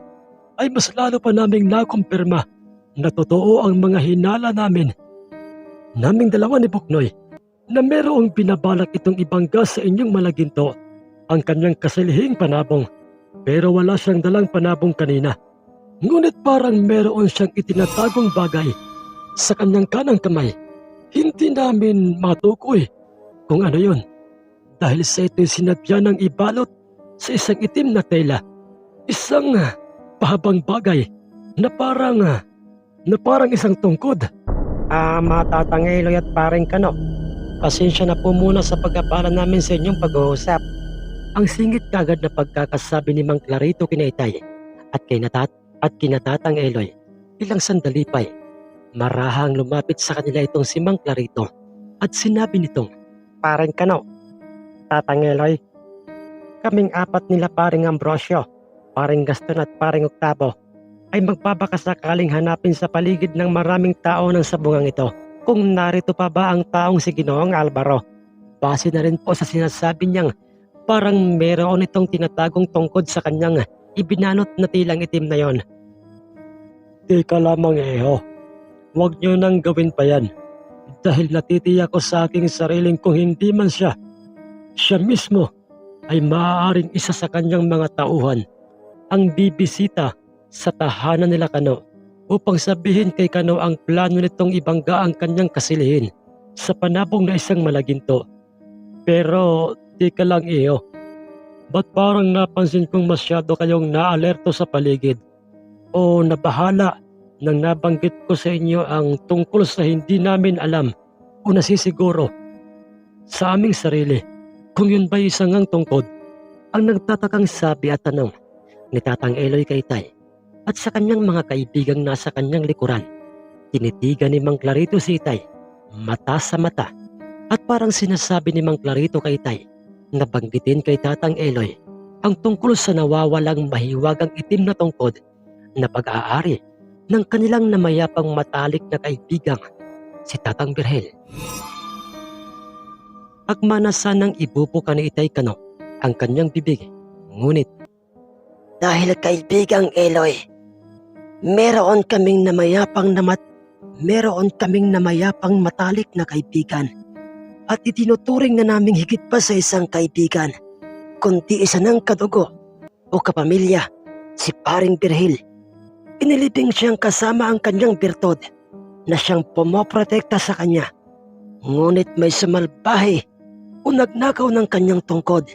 ay mas lalo pa naming nakumpirma na totoo ang mga hinala naming dalawa ni Buknoy, na merong binabalak itong ibangga sa inyong malaginto ang kanyang kasilihing panabong. Pero wala siyang dalang panabong kanina. Ngunit parang meron siyang itinatagong bagay sa kanyang kanang kamay. Hindi namin matukoy kung ano yun, dahil sa ito'y sinadya ng ibalot sa isang itim na tela. Isang pahabang bagay na parang isang tungkod. Mga Tatang Eloy at Paring Kano, pasensya na po muna sa pagkapala namin sa inyong pag-uusap. Ang singit kagad na pagkakasabi ni Mang Clarito kina Itay at kina Tatang Eloy. Ilang sandali pa'y marahang lumapit sa kanila itong si Mang Clarito at sinabi nitong, Paring Kano, Tatang Eloy, kaming apat nila Paring Ambrosio, Paring Gaston at Paring Octavo ay magpapakasakaling hanapin sa paligid ng maraming tao ng sabungang ito kung narito pa ba ang taong si Ginoong Alvaro. Base na rin po sa sinasabi niyang parang meron itong tinatagong tungkod sa kanyang ibinanot na tilang itim na yon. Teka lamang Eho, huwag niyo nang gawin pa yan dahil natitiyak ko sa aking sariling kung hindi man siya mismo ay maaaring isa sa kanyang mga tauhan ang bibisita sa tahanan nila Kano upang sabihin kay Kano ang plano nitong ibangga ang kanyang kasilihin sa panabong na isang malaginto. Pero teka lang Eho, ba't parang napansin kong masyado kayong naalerto sa paligid o nabahala nang nabanggit ko sa inyo ang tungkol sa hindi namin alam o nasisiguro sa aming sarili kung yun ba'y isang ang tungkod? Ang nagtatakang sabi at tanong ni Tatang Eloy kay Tay at sa kanyang mga kaibigang nasa kanyang likuran. Tinitigan ni Mang Clarito si Itay, mata sa mata, at parang sinasabi ni Mang Clarito kay Itay na banggitin kay Tatang Eloy ang tungkol sa nawawalang mahiwagang itim na tungkod na pag-aari ng kanilang namayapang matalik na kaibigang si Tatang Birhel. Agmana sanang ibubuka ni Itay Kano ang kanyang bibig, ngunit Dahil kaibigang Eloy, meron kaming namayapang matalik na kaibigan at itinuturing na naming higit pa sa isang kaibigan, kundi isa ng kadugo o kapamilya, si Paring Birhel. Inilibing siyang kasama ang kanyang birtod na siyang pumoprotekta sa kanya. Ngunit may sumalbahe o nagnakaw ng kanyang tungkod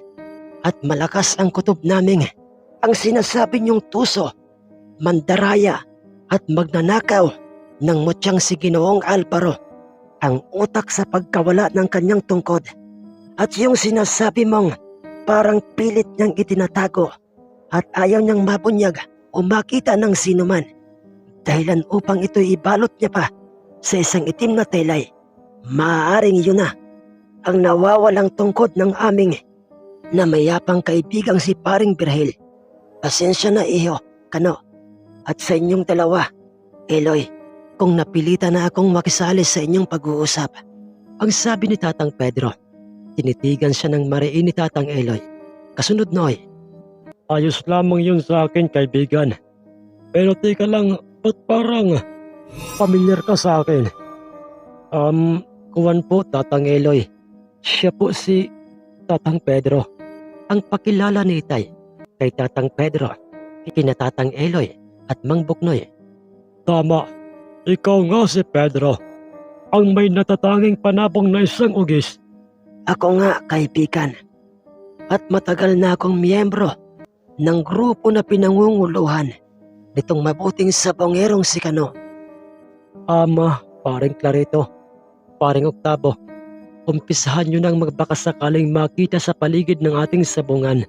at malakas ang kutob naming ang sinasabi niyong tuso, mandaraya at magnanakaw ng mutyang si Ginoong Alvaro ang utak sa pagkawala ng kanyang tungkod at yung sinasabi mong parang pilit niyang itinatago at ayaw niyang mabunyag o makita ng sinuman dahilan upang ito'y ibalot niya pa sa isang itim na telay Maaaring yun na ang nawawalang tungkod ng aming na mayapang kaibigang si Paring Birhil. Pasensya na iho, Kano, at sa inyong dalawa, Eloy, kung napilitan na akong makisali sa inyong pag-uusap. Ang sabi ni Tatang Pedro. Tinitigan siya ng mariin ni Tatang Eloy. Kasunod noy, Ayos lamang yun sa akin, kaibigan. Pero teka lang, ba't parang pamilyar ka sa akin? kuwan po Tatang Eloy. Siya po si Tatang Pedro. Ang pakilala ni Itay kay Tatang Pedro, kina Tatang Eloy at Mang Buknoy. Tama, ikaw nga si Pedro. Ang may natatanging panabong na isang ugis. Ako nga, kaibigan. At matagal na akong miyembro ng grupo na pinangunguluhan nitong mabuting sabongerong si Kano. Paring Clarito, paring Octavo, umpisahan nyo nang magbakasakaling makita sa paligid ng ating sabungan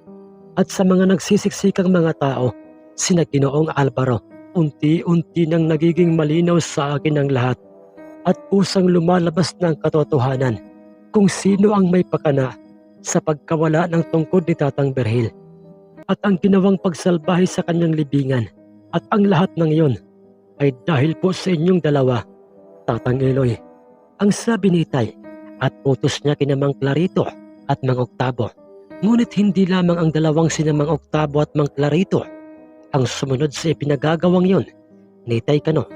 at sa mga nagsisiksikang mga tao, sina Ginoong Alvaro, unti-unti nang nagiging malinaw sa akin ang lahat at pusang lumalabas ng katotohanan kung sino ang may pakana sa pagkawala ng tungkod ni Tatang Birhil at ang ginawang pagsalbahe sa kanyang libingan, at ang lahat ng iyon ay dahil po sa inyong dalawa, Tatang Eloy. Ang sabi ni Itay at utos niya kina Mang Clarito at Mang Octavo. Ngunit hindi lamang ang dalawang sina Mang Octavo at Mang Clarito ang sumunod sa ipinagagawang yon ni Itay Kano,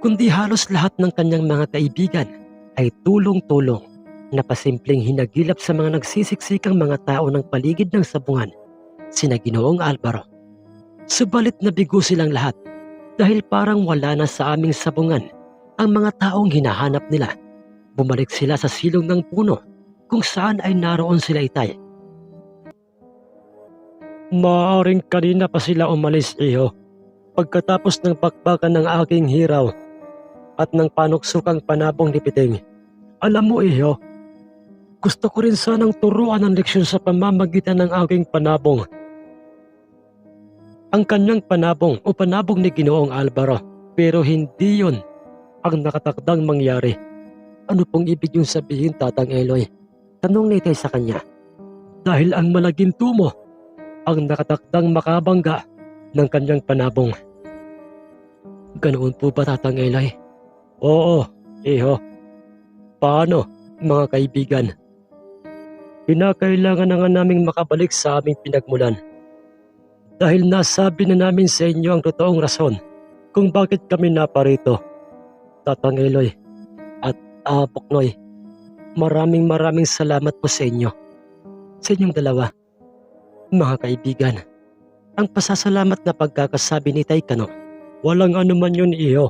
kundi halos lahat ng kanyang mga kaibigan ay tulong-tulong na pasimpleng hinagilap sa mga nagsisiksikang mga tao ng paligid ng sabungan, sina Ginoong Alvaro. Subalit nabigo silang lahat dahil parang wala na sa aming sabungan ang mga taong hinahanap nila. Bumalik sila sa silong ng puno kung saan ay naroon sila Itay. Maaring kanina pa sila umalis, iho, pagkatapos ng bakbakan ng aking hiraw at ng panuksukang panabong ni Piting. Alam mo, iho, gusto ko rin sanang turuan ng leksyon sa pamamagitan ng aking panabong. Ang kanyang panabong o panabong ni Ginoong Alvaro, pero hindi yon ang nakatakdang mangyari. Ano pong ibig yung sabihin, Tatang Eloy? Tanong ni Itay sa kanya. Dahil ang malaginto mo ang nakatakdang makabangga ng kanyang panabong. Ganoon po ba, Tatang Eloy? Oo, iho. Paano, mga kaibigan? Kinakailangan na nga naming makabalik sa aming pinagmulan. Dahil nasabi na namin sa inyo ang totoong rason kung bakit kami naparito. Tatang Eloy at Buknoy, maraming salamat po sa inyo. Sa inyong dalawa, mga kaibigan. Ang pasasalamat na pagkakasabi ni Tay Kano. Walang anuman yun, iho.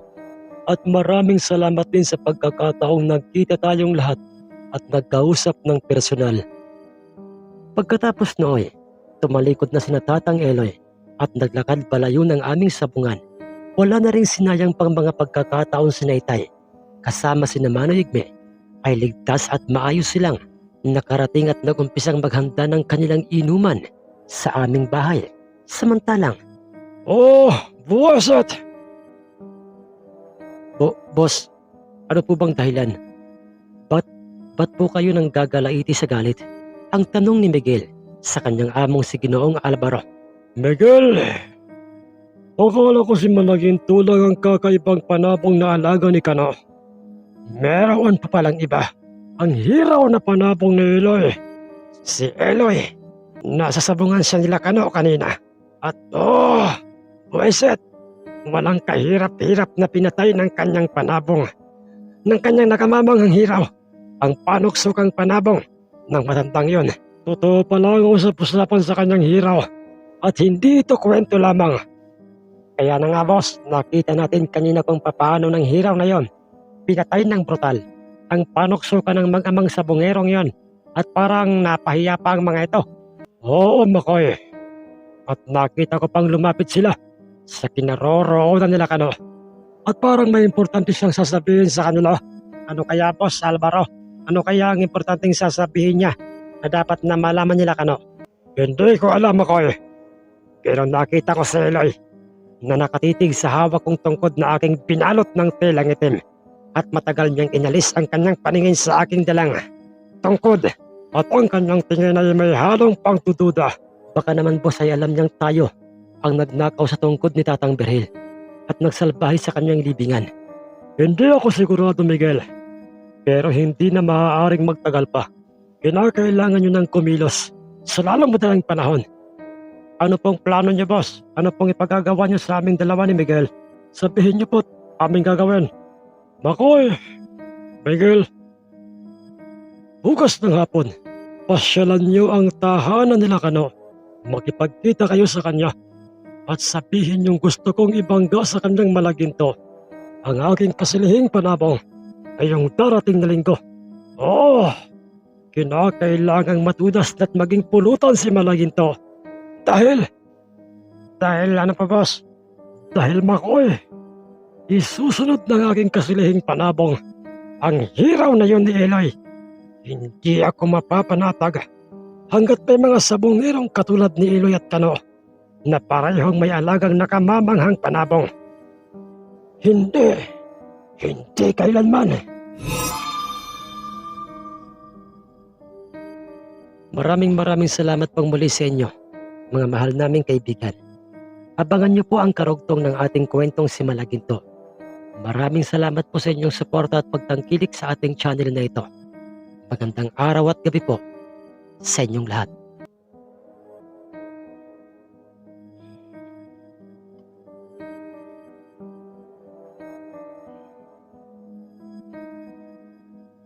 At maraming salamat din sa pagkakataong nagkita tayong lahat at nagkausap ng personal. Pagkatapos nooy, tumalikod na sina Tatang Eloy at naglakad palayo ng aming sabungan. Wala na rin sinayang pang mga pagkakataon sina Itay. Kasama sina Manoy Igme ay ligtas at maayos silang nakarating at nagumpisang maghanda ng kanilang inuman sa aming bahay. Samantalang, Oh, buwaset! Boss, ano po bang dahilan? Ba't po kayo nang gagalaiti sa galit? Ang tanong ni Miguel sa kanyang among si Ginoong Alvaro. Miguel, akala ko si Malaginto lang ang kakaibang panabong na alaga ni Kano. Meron pa palang iba. Ang hiraw na panabong ni Eloy. Si Eloy, nasa sabungan siya nila Kano kanina. At buwiset, walang kahirap-hirap na pinatay ng kanyang panabong. Ng kanyang nakamamanghang hiraw, ang panuksukang panabong ng matandang yon. Totoo pala ang usap-usapan sa kanyang hiraw. At hindi ito kwento lamang. Kaya na nga boss, nakita natin kanina kung papaano ng hiraw na yon pinatay ng brutal ang panuksukan ng mag-amang sabongerong yon, at parang napahiya pa ang mga ito. Oo, Makoy. At nakita ko pang lumapit sila sa kinaroroonan nila Kano. At parang may importante siyang sasabihin sa kanila. Ano kaya, Boss Alvaro? Ano kaya ang importanteng sasabihin niya na dapat na malaman nila Kano? Hindi ko alam, Makoy. Pero nakita ko si Eloy na nakatitig sa hawak kong tungkod na aking pinalot ng telang itim. at matagal niyang inalis ang kanyang paningin sa aking dalang tungkod at ang kanyang tingin ay may halong pangdududa. Baka naman boss ay alam niyang tayo ang nagnakaw sa tungkod ni Tatang Berhil at nagsalbahe sa kanyang libingan. Hindi ako sigurado, Miguel. Pero hindi na maaaring magtagal pa. Kinakailangan niyo ng kumilos sa lalong madaling panahon. Ano pong plano niyo, boss? Ano pong ipagagawa niyo sa aming dalawa ni Miguel? Sabihin niyo po't aming gagawin. Makoy, Miguel, bukas ng hapon, pasyalan niyo ang tahanan nila Kano. Makipagkita kayo sa kanya at sabihin yung gusto kong ibangga sa kanyang malaginto. Ang aking kasilihing panabong ay yung darating na linggo. Oh, kinakailangang matudas at maging pulutan si Malaginto. Dahil ano pa boss? Dahil Makoy, isusunod ng aking kasilihing panabong ang hiraw na yun ni Eloy. Hindi ako mapapanatag hanggat may mga sabongerong katulad ni Eloy at Kano na parehong may alagang nakamamanghang panabong. Hindi kailanman. Maraming salamat pong muli sa inyo, mga mahal naming kaibigan. Abangan niyo po ang karugtong ng ating kwentong si Malaginto. Maraming salamat po sa inyong suporta at pagtangkilik sa ating channel na ito. Magandang araw at gabi po sa inyong lahat.